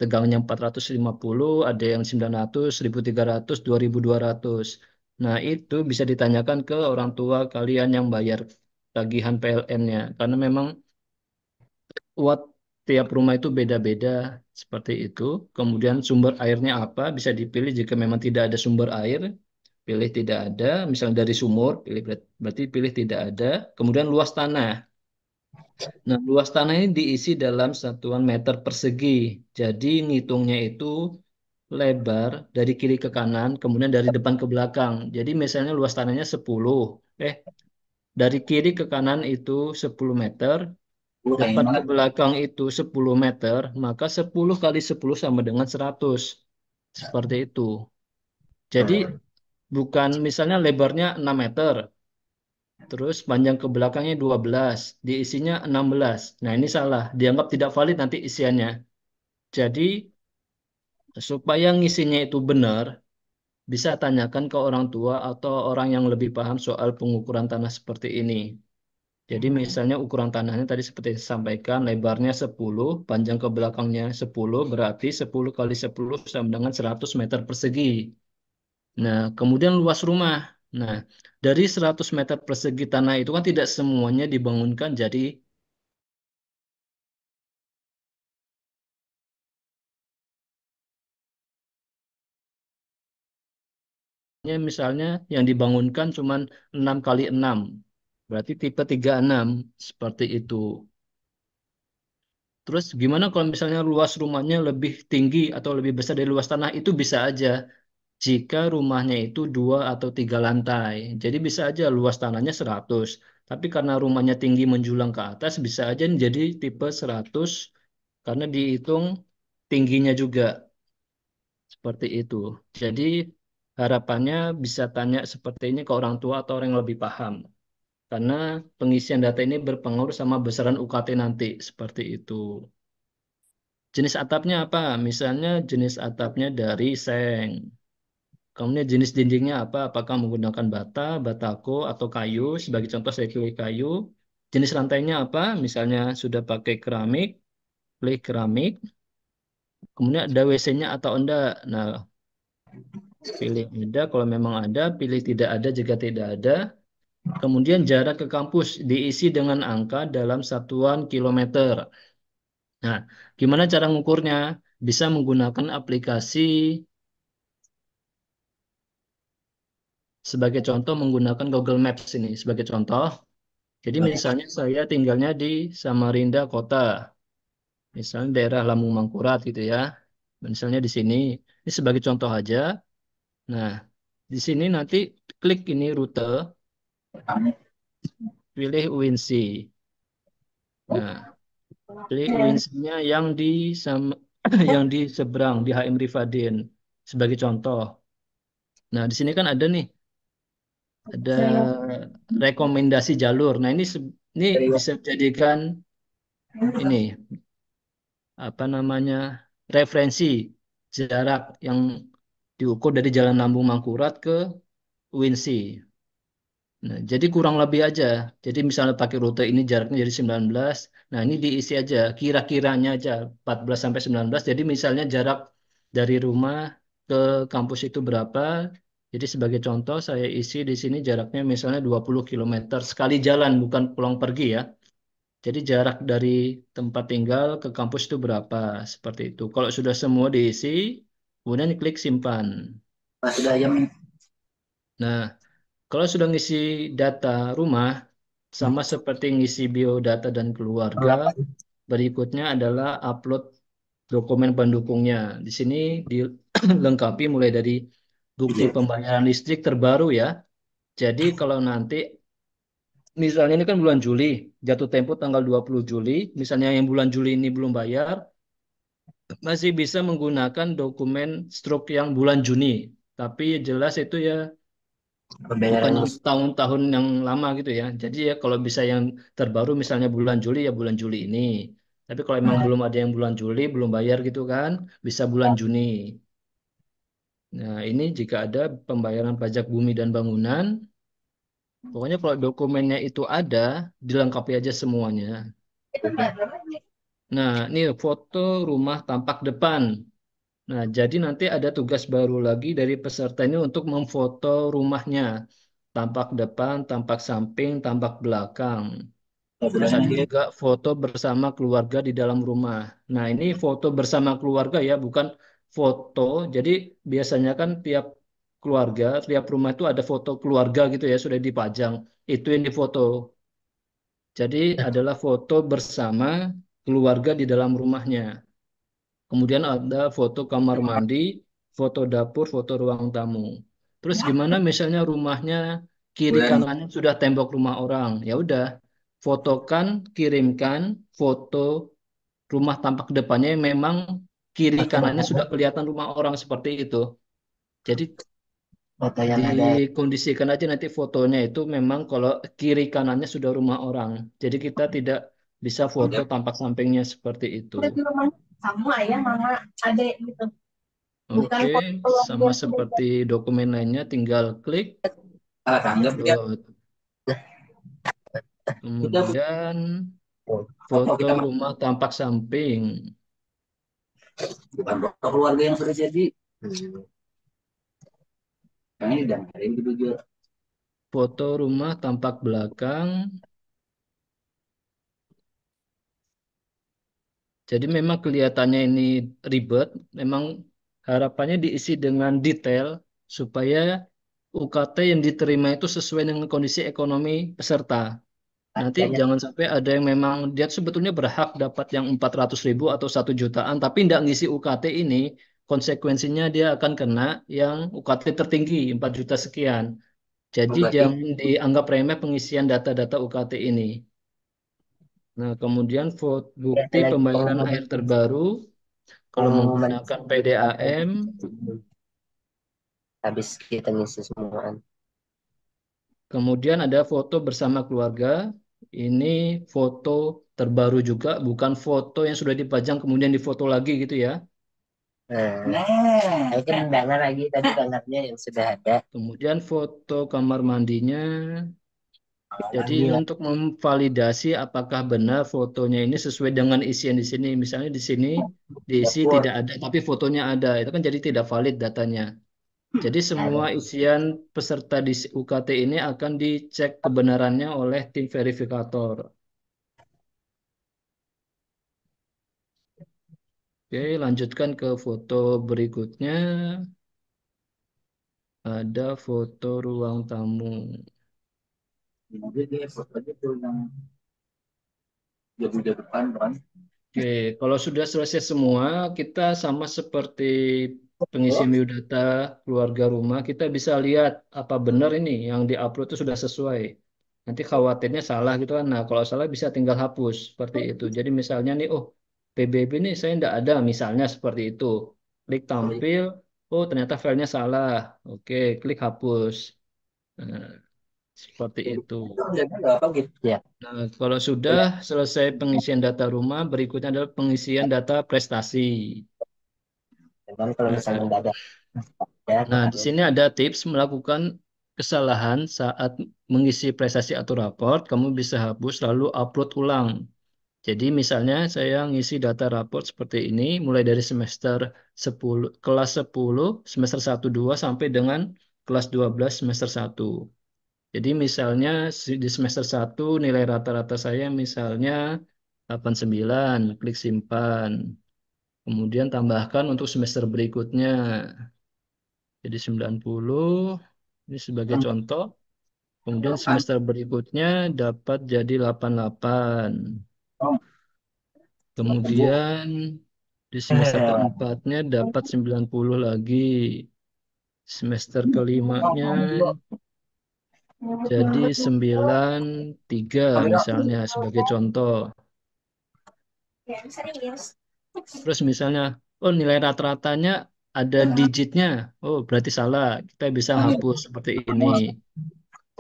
tegangnya 450, ada yang 900, 1.300, 2.200. Nah, itu bisa ditanyakan ke orang tua kalian yang bayar tagihan PLN-nya. Karena memang watt tiap rumah itu beda-beda seperti itu. Kemudian sumber airnya apa? Bisa dipilih jika memang tidak ada sumber air. Pilih tidak ada, misalnya dari sumur, berarti pilih tidak ada. Kemudian luas tanah. Nah, luas tanah ini diisi dalam satuan meter persegi. Jadi ngitungnya itu lebar dari kiri ke kanan, kemudian dari depan ke belakang. Jadi misalnya luas tanahnya 10. Eh, dari kiri ke kanan itu 10 meter, depan ke belakang itu 10 meter, maka 10 kali 10 sama dengan 100. Seperti itu. Jadi bukan misalnya lebarnya 6 meter, terus panjang ke belakangnya 12, diisinya 16. Nah, ini salah, dianggap tidak valid nanti isiannya. Jadi, supaya ngisinya itu benar, bisa tanyakan ke orang tua atau orang yang lebih paham soal pengukuran tanah seperti ini. Jadi, misalnya ukuran tanahnya tadi seperti disampaikan, lebarnya 10, panjang ke belakangnya 10, berarti 10 kali 10 sama dengan 100 meter persegi. Nah, kemudian luas rumah. Nah, dari 100 meter persegi tanah itu kan tidak semuanya dibangunkan jadi misalnya yang dibangunkan cuma 6 kali 6. Berarti tipe 36 seperti itu. Terus gimana kalau misalnya luas rumahnya lebih tinggi atau lebih besar dari luas tanah? Itu bisa aja jika rumahnya itu 2 atau 3 lantai. Jadi bisa aja luas tanahnya 100. Tapi karena rumahnya tinggi menjulang ke atas, bisa aja jadi tipe 100 karena dihitung tingginya juga. Seperti itu. Jadi harapannya bisa tanya seperti ini ke orang tua atau orang yang lebih paham. Karena pengisian data ini berpengaruh sama besaran UKT nanti. Seperti itu. Jenis atapnya apa? Misalnya jenis atapnya dari seng. Kemudian jenis dindingnya apa? Apakah menggunakan bata, batako, atau kayu? Sebagai contoh saya pilih kayu. Jenis lantainya apa? Misalnya sudah pakai keramik, pilih keramik. Kemudian ada WC-nya atau enggak? Nah, pilih ada kalau memang ada, pilih tidak ada jika tidak ada. Kemudian jarak ke kampus diisi dengan angka dalam satuan kilometer. Nah, gimana cara mengukurnya? Bisa menggunakan aplikasi sebagai contoh menggunakan Google Maps ini sebagai contoh. Jadi misalnya saya tinggalnya di Samarinda Kota, misalnya daerah Lambung Mangkurat gitu ya. Misalnya di sini, ini sebagai contoh aja. Nah, di sini nanti klik ini rute, pilih UINSI. Nah, pilih UINSI-nya yang di yang di seberang di HM Rifadin sebagai contoh. Nah, di sini kan ada nih, ada rekomendasi jalur. Nah, ini bisa dijadikan ini apa namanya referensi jarak yang diukur dari Jalan Lambung Mangkurat ke UINSI. Nah, jadi kurang lebih aja. Jadi misalnya pakai rute ini jaraknya jadi 19. Nah, ini diisi aja kira-kiranya aja 14 sampai 19. Jadi misalnya jarak dari rumah ke kampus itu berapa? Jadi sebagai contoh saya isi di sini jaraknya misalnya 20 km sekali jalan bukan pulang pergi ya. Jadi jarak dari tempat tinggal ke kampus itu berapa? Seperti itu. Kalau sudah semua diisi, kemudian klik simpan. Sudah jam. Nah, Kalau sudah ngisi data rumah, sama seperti ngisi biodata dan keluarga, berikutnya adalah upload dokumen pendukungnya. Di sini dilengkapi mulai dari bukti pembayaran listrik terbaru ya. Jadi kalau nanti, misalnya ini kan bulan Juli, jatuh tempo tanggal 20 Juli, misalnya yang bulan Juli ini belum bayar, masih bisa menggunakan dokumen struk yang bulan Juni. Tapi jelas itu ya bukan Pembayaran yang tahun-tahun yang lama gitu ya. Jadi ya kalau bisa yang terbaru misalnya bulan Juli ya bulan Juli ini. Tapi kalau emang belum ada yang bulan Juli belum bayar gitu kan, bisa bulan Juni. Nah, ini jika ada pembayaran pajak bumi dan bangunan, pokoknya kalau dokumennya itu ada, dilengkapi aja semuanya. Nah, ini foto rumah tampak depan. Nah, jadi nanti ada tugas baru lagi dari peserta ini untuk memfoto rumahnya. Tampak depan, tampak samping, tampak belakang. Terus ada juga foto bersama keluarga di dalam rumah. Nah, ini foto bersama keluarga ya, bukan foto. Jadi biasanya kan tiap keluarga, tiap rumah itu ada foto keluarga gitu ya, sudah dipajang. Itu yang difoto. Jadi adalah foto bersama keluarga di dalam rumahnya. Kemudian ada foto kamar mandi, foto dapur, foto ruang tamu. Terus gimana misalnya rumahnya kiri kanannya sudah tembok rumah orang. Ya udah, fotokan, kirimkan foto rumah tampak depannya yang memang kiri kanannya sudah kelihatan rumah orang seperti itu. Jadi Foto yang ada. dikondisikan aja nanti fotonya itu memang kalau kiri kanannya sudah rumah orang. Jadi kita tidak bisa foto tampak sampingnya seperti itu. Udah di rumah kamu ayah mama adek gitu bukan Oke, foto keluarga sama sudah seperti dokumen lainnya, tinggal klik tanggap ya. upload. Kemudian Foto foto kita rumah tampak samping. bukan foto keluarga yang sudah jadi. Yang ini dan hari ini juga. Foto rumah tampak belakang. Jadi memang kelihatannya ini ribet. Memang harapannya diisi dengan detail supaya UKT yang diterima itu sesuai dengan kondisi ekonomi peserta. Nanti jangan sampai ada yang memang dia sebetulnya berhak dapat yang 400.000 atau 1 jutaan, tapi tidak ngisi UKT ini, konsekuensinya dia akan kena yang UKT tertinggi 4 juta sekian. Jadi Berarti jangan dianggap remeh pengisian data-data UKT ini. Nah, kemudian bukti Lagi pembayaran pengumuman air terbaru kalau pengumuman menggunakan PDAM, habis kita ngisi semuaan. kemudian ada foto bersama keluarga. Ini foto terbaru juga, bukan foto yang sudah dipajang kemudian difoto lagi gitu ya. Nah, saya kan banner lagi tadi bannernya yang sudah ada. Kemudian foto kamar mandinya. Jadi Iya. untuk memvalidasi apakah benar fotonya ini sesuai dengan isian di sini. Misalnya di sini diisi tidak ada, tapi fotonya ada. Itu kan jadi tidak valid datanya. Jadi semua isian peserta di UKT ini akan dicek kebenarannya oleh tim verifikator. Oke, lanjutkan ke foto berikutnya. Ada foto ruang tamu. dia foto aja tuh yang jauh depan kan. Oke, kalau sudah selesai semua, kita sama seperti pengisi biodata keluarga rumah, kita bisa lihat apa benar ini yang diupload itu sudah sesuai. Nanti khawatirnya salah gitu kan. Nah, kalau salah bisa tinggal hapus seperti itu. Jadi misalnya nih, oh PBB nih saya tidak ada, misalnya seperti itu. Klik tampil, oh ternyata filenya salah. Oke, klik hapus. Nah, seperti itu. Nggak apa gitu. Ya, Nah, kalau sudah selesai pengisian data rumah, berikutnya adalah pengisian data prestasi. memang kalau misalnya nggak ada ya Nah, di harus sini ada tips melakukan kesalahan saat mengisi prestasi atau raport, kamu bisa hapus lalu upload ulang. Jadi misalnya saya ngisi data raport seperti ini, mulai dari semester 10, kelas 10, semester 1, 2, sampai dengan kelas 12, semester 1. Jadi misalnya di semester 1 nilai rata-rata saya misalnya 89, klik simpan. Kemudian tambahkan untuk semester berikutnya. Jadi 90, ini sebagai contoh. Kemudian semester berikutnya dapat jadi 88. Kemudian di semester keempatnya dapat 90 lagi. Semester kelimanya jadi 93 misalnya sebagai contoh. Terus misalnya, oh nilai rata-ratanya ada digitnya. Oh berarti salah. Kita bisa hapus seperti ini.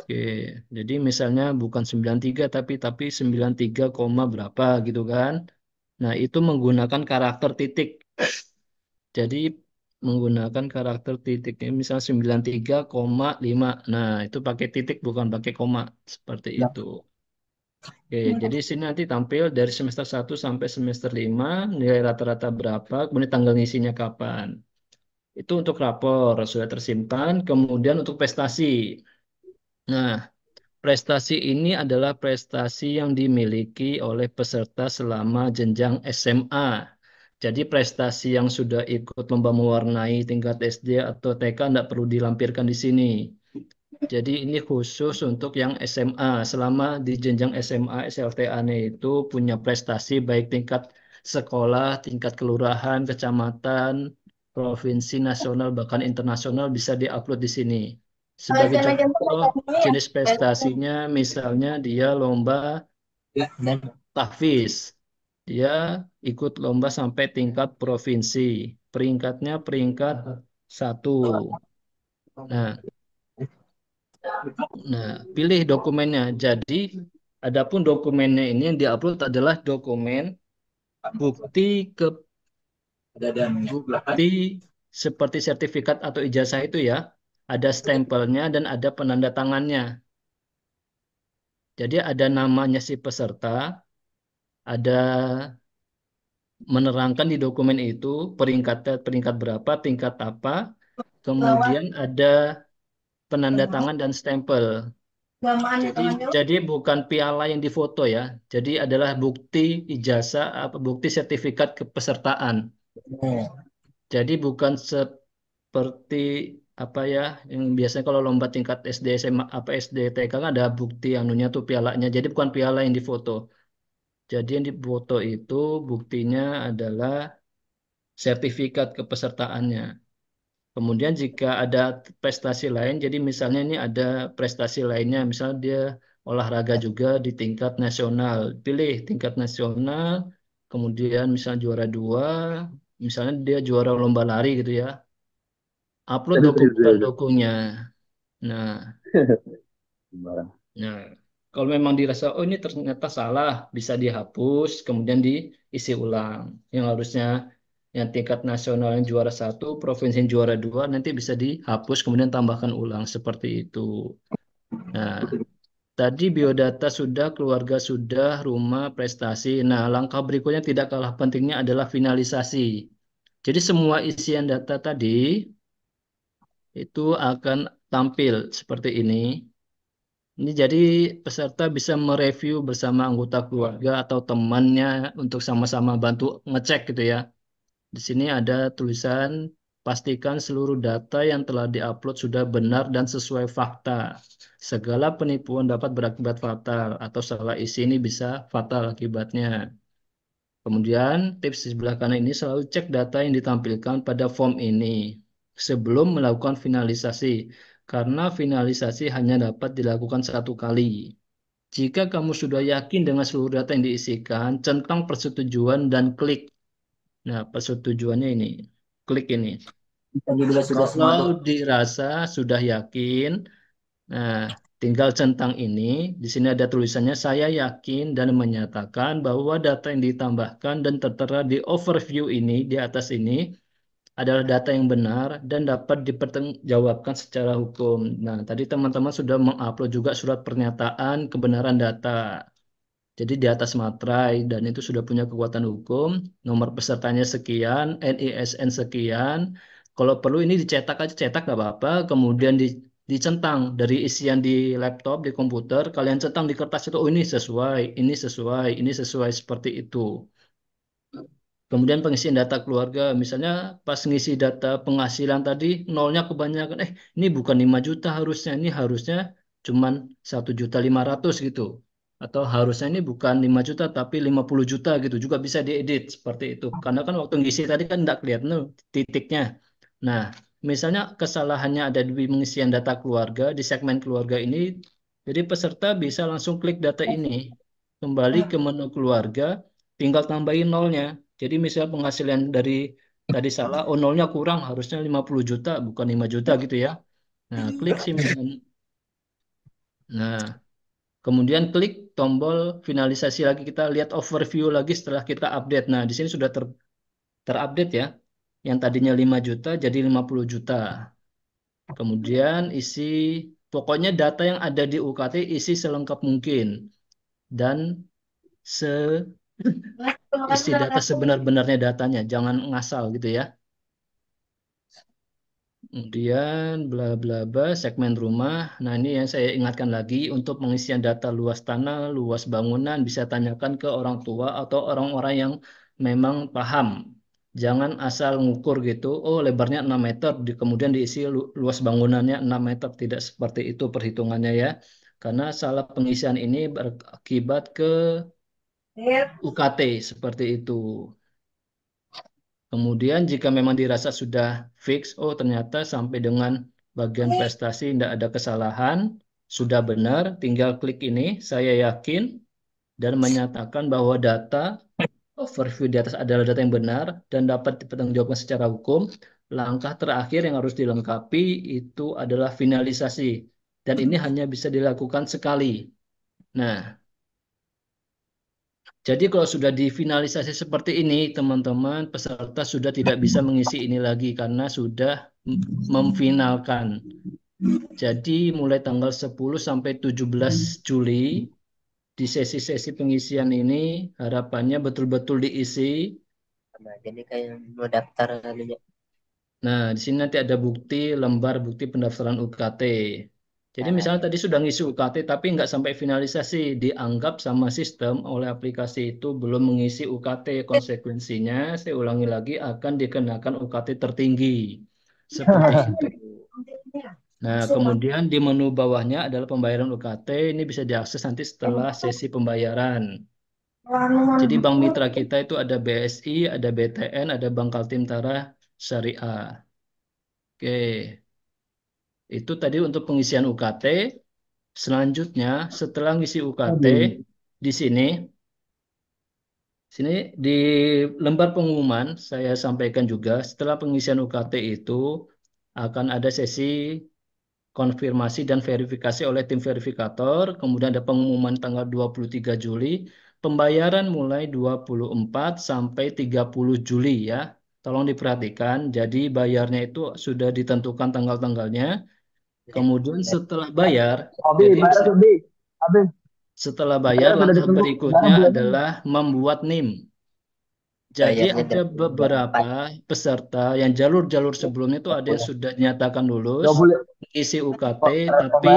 Oke, jadi misalnya bukan 93 tapi 93, berapa gitu kan. Nah, itu menggunakan karakter titik. Jadi menggunakan karakter titik ini misalnya 93,5. Nah, itu pakai titik bukan pakai koma seperti itu. Oke, jadi sini nanti tampil dari semester 1 sampai semester 5 nilai rata-rata berapa, kemudian tanggal ngisinya kapan. Itu untuk rapor sudah tersimpan, kemudian untuk prestasi. Nah, prestasi ini adalah prestasi yang dimiliki oleh peserta selama jenjang SMA. Jadi prestasi yang sudah ikut lomba mewarnai tingkat SD atau TK tidak perlu dilampirkan di sini. Jadi ini khusus untuk yang SMA. Selama di jenjang SMA, SLTA-nya itu punya prestasi baik tingkat sekolah, tingkat kelurahan, kecamatan, provinsi, nasional, bahkan internasional bisa diupload di sini. Sebagai contoh, jenis prestasinya misalnya dia lomba tahfiz. Dia ikut lomba sampai tingkat provinsi. Peringkatnya peringkat 1. Nah, pilih dokumennya. Jadi, adapun dokumennya ini yang diupload adalah dokumen bukti bukti seperti sertifikat atau ijazah itu ya. Ada stempelnya dan ada penanda tangannya. Jadi ada namanya si peserta, ada menerangkan di dokumen itu peringkat berapa, tingkat apa, kemudian ada penanda tangan dan stempel. Jadi bukan piala yang difoto ya. Jadi adalah bukti ijazah apa bukti sertifikat kepesertaan. Jadi bukan seperti apa ya yang biasanya kalau lomba tingkat SD SMA apa SD TK kan ada bukti anunya tuh pialanya. Jadi bukan piala yang difoto. Jadi yang difoto itu buktinya adalah sertifikat kepesertaannya. Kemudian jika ada prestasi lain, jadi misalnya ini ada prestasi lainnya, misalnya dia olahraga juga di tingkat nasional. Pilih tingkat nasional, kemudian misalnya juara 2, misalnya dia juara lomba lari gitu ya. Upload dokumen-dokumennya. Nah, Nah, kalau memang dirasa, oh ini ternyata salah, bisa dihapus, kemudian diisi ulang. Yang harusnya yang tingkat nasional yang juara 1, provinsi yang juara 2, nanti bisa dihapus, kemudian tambahkan ulang, seperti itu. Nah, tadi biodata sudah, keluarga sudah, rumah, prestasi. Nah, langkah berikutnya tidak kalah pentingnya adalah finalisasi. Jadi semua isian data tadi itu akan tampil seperti ini. Ini jadi peserta bisa mereview bersama anggota keluarga atau temannya untuk sama-sama bantu ngecek gitu ya. Di sini ada tulisan pastikan seluruh data yang telah diupload sudah benar dan sesuai fakta. Segala penipuan dapat berakibat fatal atau salah isi ini bisa fatal akibatnya. Kemudian tips di sebelah kanan ini selalu cek data yang ditampilkan pada form ini sebelum melakukan finalisasi. Karena finalisasi hanya dapat dilakukan 1 kali. Jika kamu sudah yakin dengan seluruh data yang diisikan, centang persetujuan dan klik. Nah, persetujuannya ini. Klik ini. Kalau dirasa sudah yakin, nah, tinggal centang ini. Di sini ada tulisannya, saya yakin dan menyatakan bahwa data yang ditambahkan dan tertera di overview ini, di atas ini, adalah data yang benar dan dapat dipertanggungjawabkan secara hukum. Nah, tadi teman-teman sudah mengupload juga surat pernyataan kebenaran data. Jadi di atas materai dan itu sudah punya kekuatan hukum, nomor pesertanya sekian, NISN sekian. Kalau perlu ini dicetak aja, cetak nggak apa-apa, kemudian dicentang dari isian di laptop, di komputer, kalian centang di kertas itu, oh ini sesuai, ini sesuai, ini sesuai seperti itu. Kemudian pengisian data keluarga, misalnya pas ngisi data penghasilan tadi, nolnya kebanyakan, ini bukan 5 juta harusnya, ini harusnya cuman 1.500.000 gitu. Atau harusnya ini bukan 5 juta tapi 50 juta gitu. Juga bisa diedit seperti itu. Karena kan waktu ngisi tadi kan nggak kelihatan tuh titiknya. Nah, misalnya kesalahannya ada di pengisian data keluarga, di segmen keluarga ini, jadi peserta bisa langsung klik data ini. Kembali ke menu keluarga, tinggal tambahin nolnya. Jadi misal penghasilan dari tadi salah, oh nolnya kurang, harusnya 50 juta, bukan 5 juta gitu ya. Nah, klik simpan. Nah, kemudian klik tombol finalisasi lagi, kita lihat overview lagi setelah kita update. Nah, di sini sudah terupdate ya. Yang tadinya 5 juta jadi 50 juta. Kemudian pokoknya data yang ada di UKT isi selengkap mungkin. Dan isi data sebenar-benarnya datanya, jangan ngasal gitu ya. Kemudian bla bla bla segmen rumah. Nah, ini yang saya ingatkan lagi untuk pengisian data luas tanah, luas bangunan bisa tanyakan ke orang tua atau orang-orang yang memang paham. Jangan asal ngukur gitu, oh lebarnya 6 meter, kemudian diisi luas bangunannya 6 meter. Tidak seperti itu perhitungannya ya. Karena salah pengisian ini berakibat ke UKT seperti itu. Kemudian jika memang dirasa sudah fix, oh ternyata sampai dengan bagian prestasi tidak ada kesalahan, sudah benar, tinggal klik ini, saya yakin, dan menyatakan bahwa data overview di atas adalah data yang benar dan dapat dipertanggungjawabkan secara hukum. Langkah terakhir yang harus dilengkapi itu adalah finalisasi. Dan ini hanya bisa dilakukan sekali. Nah, jadi kalau sudah difinalisasi seperti ini, teman-teman, peserta sudah tidak bisa mengisi ini lagi karena sudah memfinalkan. Jadi mulai tanggal 10 sampai 17 Juli, di sesi-sesi pengisian ini, harapannya betul-betul diisi. Nah, jadi kayak mau daftar kali ya. Nah, di sini nanti ada lembar bukti pendaftaran UKT. Jadi misalnya tadi sudah ngisi UKT tapi nggak sampai finalisasi, dianggap sama sistem oleh aplikasi itu belum mengisi UKT. Konsekuensinya, saya ulangi lagi, akan dikenakan UKT tertinggi. Seperti itu. Nah, kemudian di menu bawahnya adalah pembayaran UKT. Ini bisa diakses nanti setelah sesi pembayaran. Jadi bank mitra kita itu ada BSI, ada BTN, ada Bank Kaltim-Tara Syariah. Oke. Itu tadi untuk pengisian UKT. Selanjutnya, setelah ngisi UKT, di sini di lembar pengumuman, saya sampaikan juga, setelah pengisian UKT itu akan ada sesi konfirmasi dan verifikasi oleh tim verifikator, kemudian ada pengumuman tanggal 23 Juli, pembayaran mulai 24 sampai 30 Juli ya. Tolong diperhatikan, jadi bayarnya itu sudah ditentukan tanggal-tanggalnya. Kemudian setelah bayar, setelah bayar langkah berikutnya adalah membuat NIM. Jadi ada beberapa peserta yang jalur-jalur sebelumnya itu ada yang sudah dinyatakan lulus, isi UKT, tapi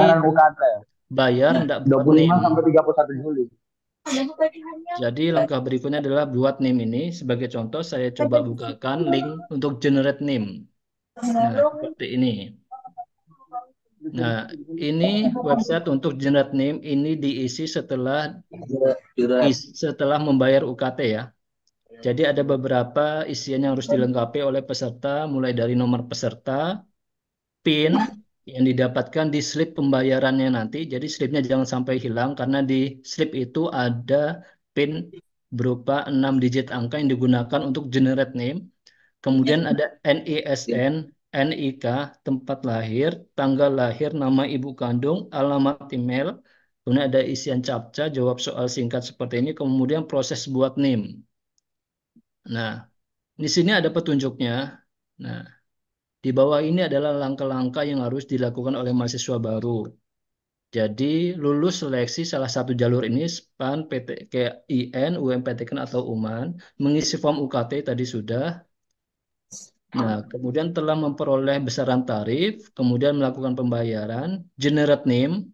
bayar tidak buat NIM. Jadi langkah berikutnya adalah buat NIM ini. Sebagai contoh, saya coba bukakan link untuk generate NIM. Nah, seperti ini. Nah, ini website untuk generate NIM ini diisi setelah membayar UKT ya. Jadi ada beberapa isian yang harus dilengkapi oleh peserta, mulai dari nomor peserta, PIN yang didapatkan di slip pembayarannya nanti. Jadi slipnya jangan sampai hilang karena di slip itu ada PIN berupa 6 digit angka yang digunakan untuk generate NIM. Kemudian ada NISN, NIK, tempat lahir, tanggal lahir, nama ibu kandung, alamat email. Kemudian ada isian captcha, jawab soal singkat seperti ini. Kemudian proses buat NIM. Nah, di sini ada petunjuknya. Nah, di bawah ini adalah langkah-langkah yang harus dilakukan oleh mahasiswa baru. Jadi, lulus seleksi salah satu jalur ini, SPAN, PTKIN, UMPTKN atau UMAN, mengisi form UKT tadi sudah. Nah, kemudian telah memperoleh besaran tarif, kemudian melakukan pembayaran, generate NIM.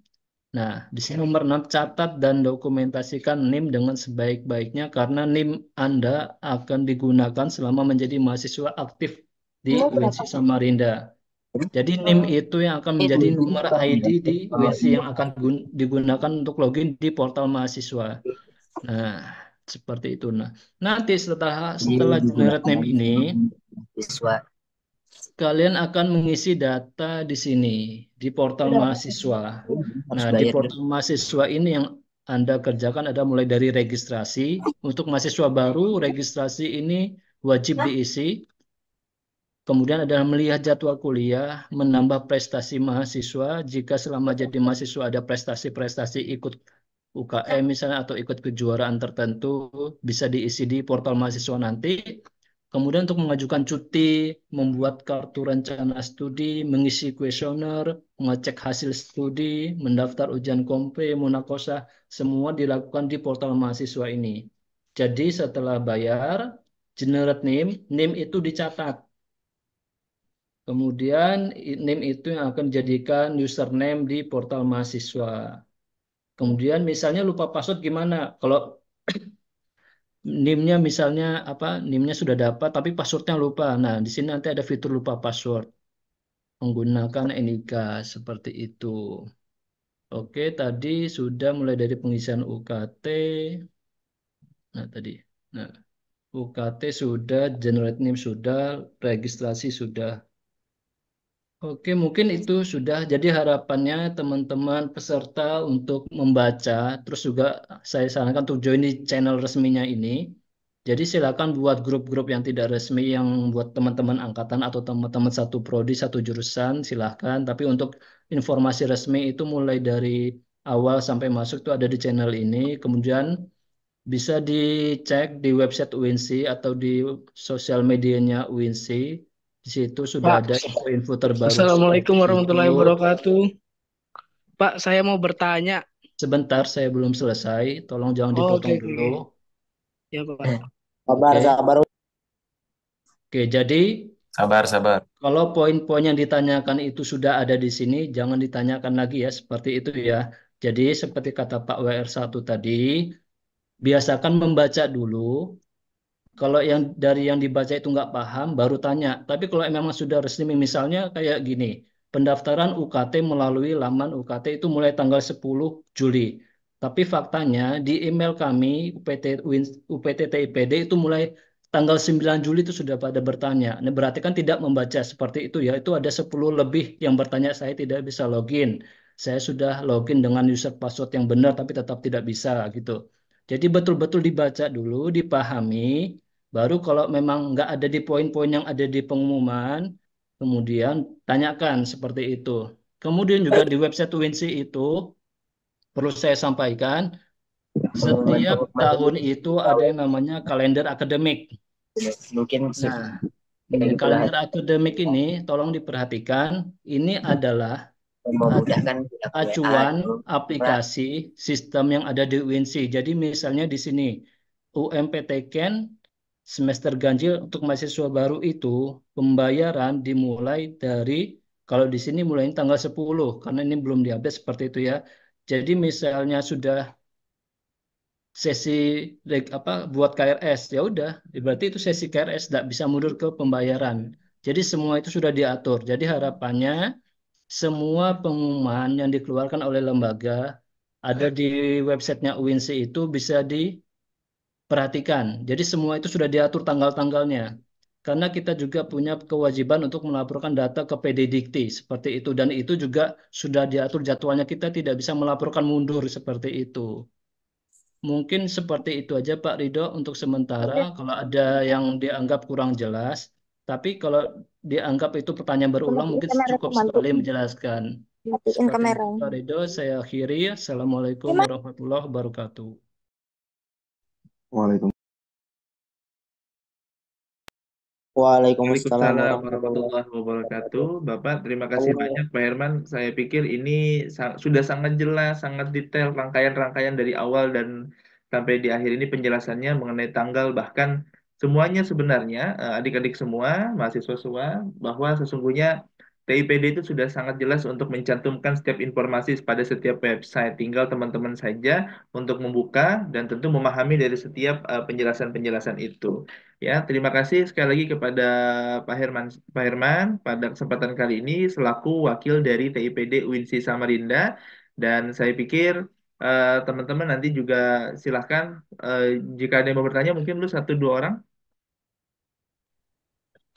Nah, di sini nomor 6, catat dan dokumentasikan NIM dengan sebaik-baiknya karena NIM Anda akan digunakan selama menjadi mahasiswa aktif di UNC Samarinda. Jadi NIM itu yang akan menjadi nomor ID di WNC yang akan digunakan untuk login di portal mahasiswa. Nah, seperti itu. Nah, nanti setelah generate name ini, Siswa. kalian akan mengisi data di sini di portal mahasiswa. Harus Nah, di bayar. portal mahasiswa ini yang Anda kerjakan ada mulai dari registrasi. Untuk mahasiswa baru, registrasi ini wajib diisi. Kemudian adalah melihat jadwal kuliah, menambah prestasi mahasiswa. Jika selama jadi mahasiswa ada prestasi-prestasi ikut UKM misalnya atau ikut kejuaraan tertentu, bisa diisi di portal mahasiswa nanti. Kemudian untuk mengajukan cuti, membuat kartu rencana studi, mengisi kuesioner, mengecek hasil studi, mendaftar ujian kompe, munakosah, semua dilakukan di portal mahasiswa ini. Jadi setelah bayar, generate name, name itu dicatat. Kemudian name itu yang akan dijadikan username di portal mahasiswa. Kemudian misalnya lupa password gimana? Kalau NIM-nya misalnya apa? NIM-nya sudah dapat tapi passwordnya lupa. Nah, di sini nanti ada fitur lupa password menggunakan NIK seperti itu. Oke, tadi sudah mulai dari pengisian UKT. Nah, tadi. Nah, UKT sudah, generate NIM sudah, registrasi sudah. Oke, mungkin itu sudah. Jadi harapannya teman-teman peserta untuk membaca, terus juga saya sarankan untuk join di channel resminya ini. Jadi silakan buat grup-grup yang tidak resmi yang buat teman-teman angkatan atau teman-teman satu prodi, satu jurusan, silahkan. Tapi untuk informasi resmi itu mulai dari awal sampai masuk itu ada di channel ini. Kemudian bisa dicek di website UNC atau di sosial medianya UNC. Di situ sudah Pak, ada info-info terbaru Assalamualaikum seperti warahmatullahi itu. wabarakatuh. Pak, saya mau bertanya. Sebentar, saya belum selesai. Tolong jangan Oh, dipotong oke. dulu. Ya, Pak. Sabar, Oke. sabar. Oke, jadi Sabar, sabar. kalau poin-poin yang ditanyakan itu sudah ada di sini, jangan ditanyakan lagi ya, seperti itu ya. Jadi seperti kata Pak WR1 tadi, biasakan membaca dulu. Kalau yang dari yang dibaca itu nggak paham, baru tanya. Tapi kalau memang sudah resmi, misalnya kayak gini, pendaftaran UKT melalui laman UKT itu mulai tanggal 10 Juli. Tapi faktanya di email kami UPT TIPD itu mulai tanggal 9 Juli itu sudah pada bertanya. Nah, berarti kan tidak membaca seperti itu ya. Itu ada 10 lebih yang bertanya saya tidak bisa login. Saya sudah login dengan user password yang benar tapi tetap tidak bisa gitu. Jadi betul-betul dibaca dulu, dipahami. Baru kalau memang nggak ada di poin-poin yang ada di pengumuman, kemudian tanyakan seperti itu. Kemudian juga di website UNC itu perlu saya sampaikan, setiap tahun itu ada yang namanya kalender akademik. Mungkin Nah, ini kalender akademik ini tolong diperhatikan, ini adalah memudahkan acuan aplikasi sistem yang ada di UNC. Jadi misalnya di sini UMPTN semester ganjil untuk mahasiswa baru itu pembayaran dimulai dari kalau di sini mulai tanggal 10 karena ini belum diupdate seperti itu ya. Jadi misalnya sudah sesi buat KRS ya udah berarti itu sesi KRS tidak bisa mundur ke pembayaran. Jadi semua itu sudah diatur. Jadi harapannya semua pengumuman yang dikeluarkan oleh lembaga ada di websitenya UINSI itu bisa diperhatikan. Jadi semua itu sudah diatur tanggal-tanggalnya. Karena kita juga punya kewajiban untuk melaporkan data ke PD Dikti seperti itu. Dan itu juga sudah diatur jadwalnya. Kita tidak bisa melaporkan mundur seperti itu. Mungkin seperti itu aja Pak Ridho untuk sementara. Kalau ada yang dianggap kurang jelas. Tapi kalau dianggap itu pertanyaan berulang mungkin cukup sekali menjelaskan. Matiin Seperti kamera. itu, Pak Ridho, saya akhiri. Assalamualaikum warahmatullahi wabarakatuh. Waalaikumsalam. Waalaikumsalam Waalaikumsalam warahmatullahi warahmatullahi wabarakatuh. Bapak, terima kasih banyak Pak Herman. Saya pikir ini sudah sangat jelas, sangat detail rangkaian-rangkaian dari awal dan sampai di akhir ini penjelasannya mengenai tanggal, bahkan semuanya sebenarnya adik-adik semua, mahasiswa semua, bahwa sesungguhnya TIPD itu sudah sangat jelas untuk mencantumkan setiap informasi pada setiap website. Tinggal teman-teman saja untuk membuka dan tentu memahami dari setiap penjelasan-penjelasan itu. Ya, terima kasih sekali lagi kepada Pak Herman pada kesempatan kali ini selaku wakil dari TIPD UINSI Samarinda. Dan saya pikir teman-teman nanti juga silahkan jika ada yang mau bertanya mungkin lu 1-2 orang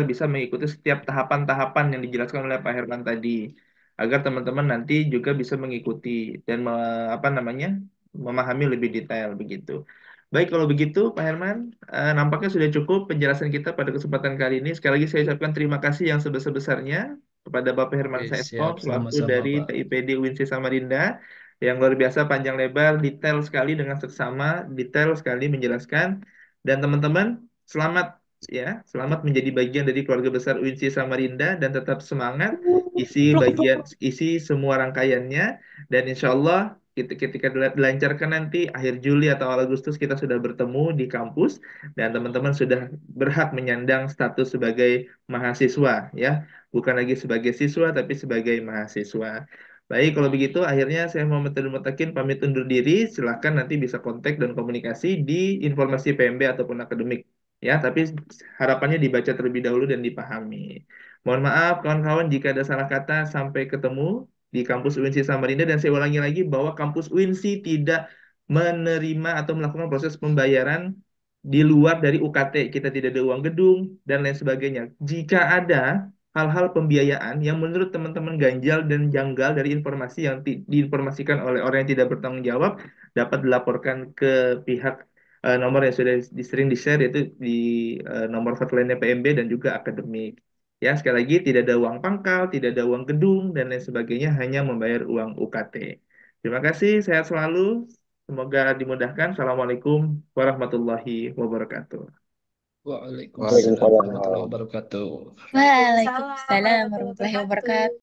bisa mengikuti setiap tahapan-tahapan yang dijelaskan oleh Pak Herman tadi agar teman-teman nanti juga bisa mengikuti dan apa namanya memahami lebih detail begitu. Baik kalau begitu Pak Herman, nampaknya sudah cukup penjelasan kita pada kesempatan kali ini. Sekali lagi saya ucapkan terima kasih yang sebesar-besarnya kepada Bapak Herman Oke, Saestro siap. selaku Sama-sama, dari Pak. TIPD UINSI Samarinda yang luar biasa panjang lebar, detail sekali dengan seksama, detail sekali menjelaskan. Dan teman-teman, selamat ya, selamat menjadi bagian dari keluarga besar UINSI Samarinda dan tetap semangat isi semua rangkaiannya dan insya Allah ketika dilancarkan nanti akhir Juli atau awal Agustus kita sudah bertemu di kampus dan teman-teman sudah berhak menyandang status sebagai mahasiswa ya, bukan lagi sebagai siswa tapi sebagai mahasiswa. Baik, kalau begitu akhirnya saya mau mutakin pamit undur diri. Silahkan nanti bisa kontak dan komunikasi di informasi PMB ataupun akademik. Ya, tapi harapannya dibaca terlebih dahulu dan dipahami. Mohon maaf kawan-kawan jika ada salah kata. Sampai ketemu di kampus UINSI Samarinda dan saya ulangi lagi bahwa kampus UINSI tidak menerima atau melakukan proses pembayaran di luar dari UKT. Kita tidak ada uang gedung dan lain sebagainya. Jika ada hal-hal pembiayaan yang menurut teman-teman ganjal dan janggal dari informasi yang diinformasikan oleh orang yang tidak bertanggung jawab dapat dilaporkan ke pihak nomor yang sudah sering di-share yaitu di nomor hotline PMB dan juga akademik. Ya, sekali lagi tidak ada uang pangkal, tidak ada uang gedung dan lain sebagainya, hanya membayar uang UKT. Terima kasih, sehat selalu. Semoga dimudahkan. Assalamualaikum warahmatullahi wabarakatuh. Waalaikumsalam warahmatullahi wabarakatuh. Waalaikumsalam warahmatullahi wabarakatuh.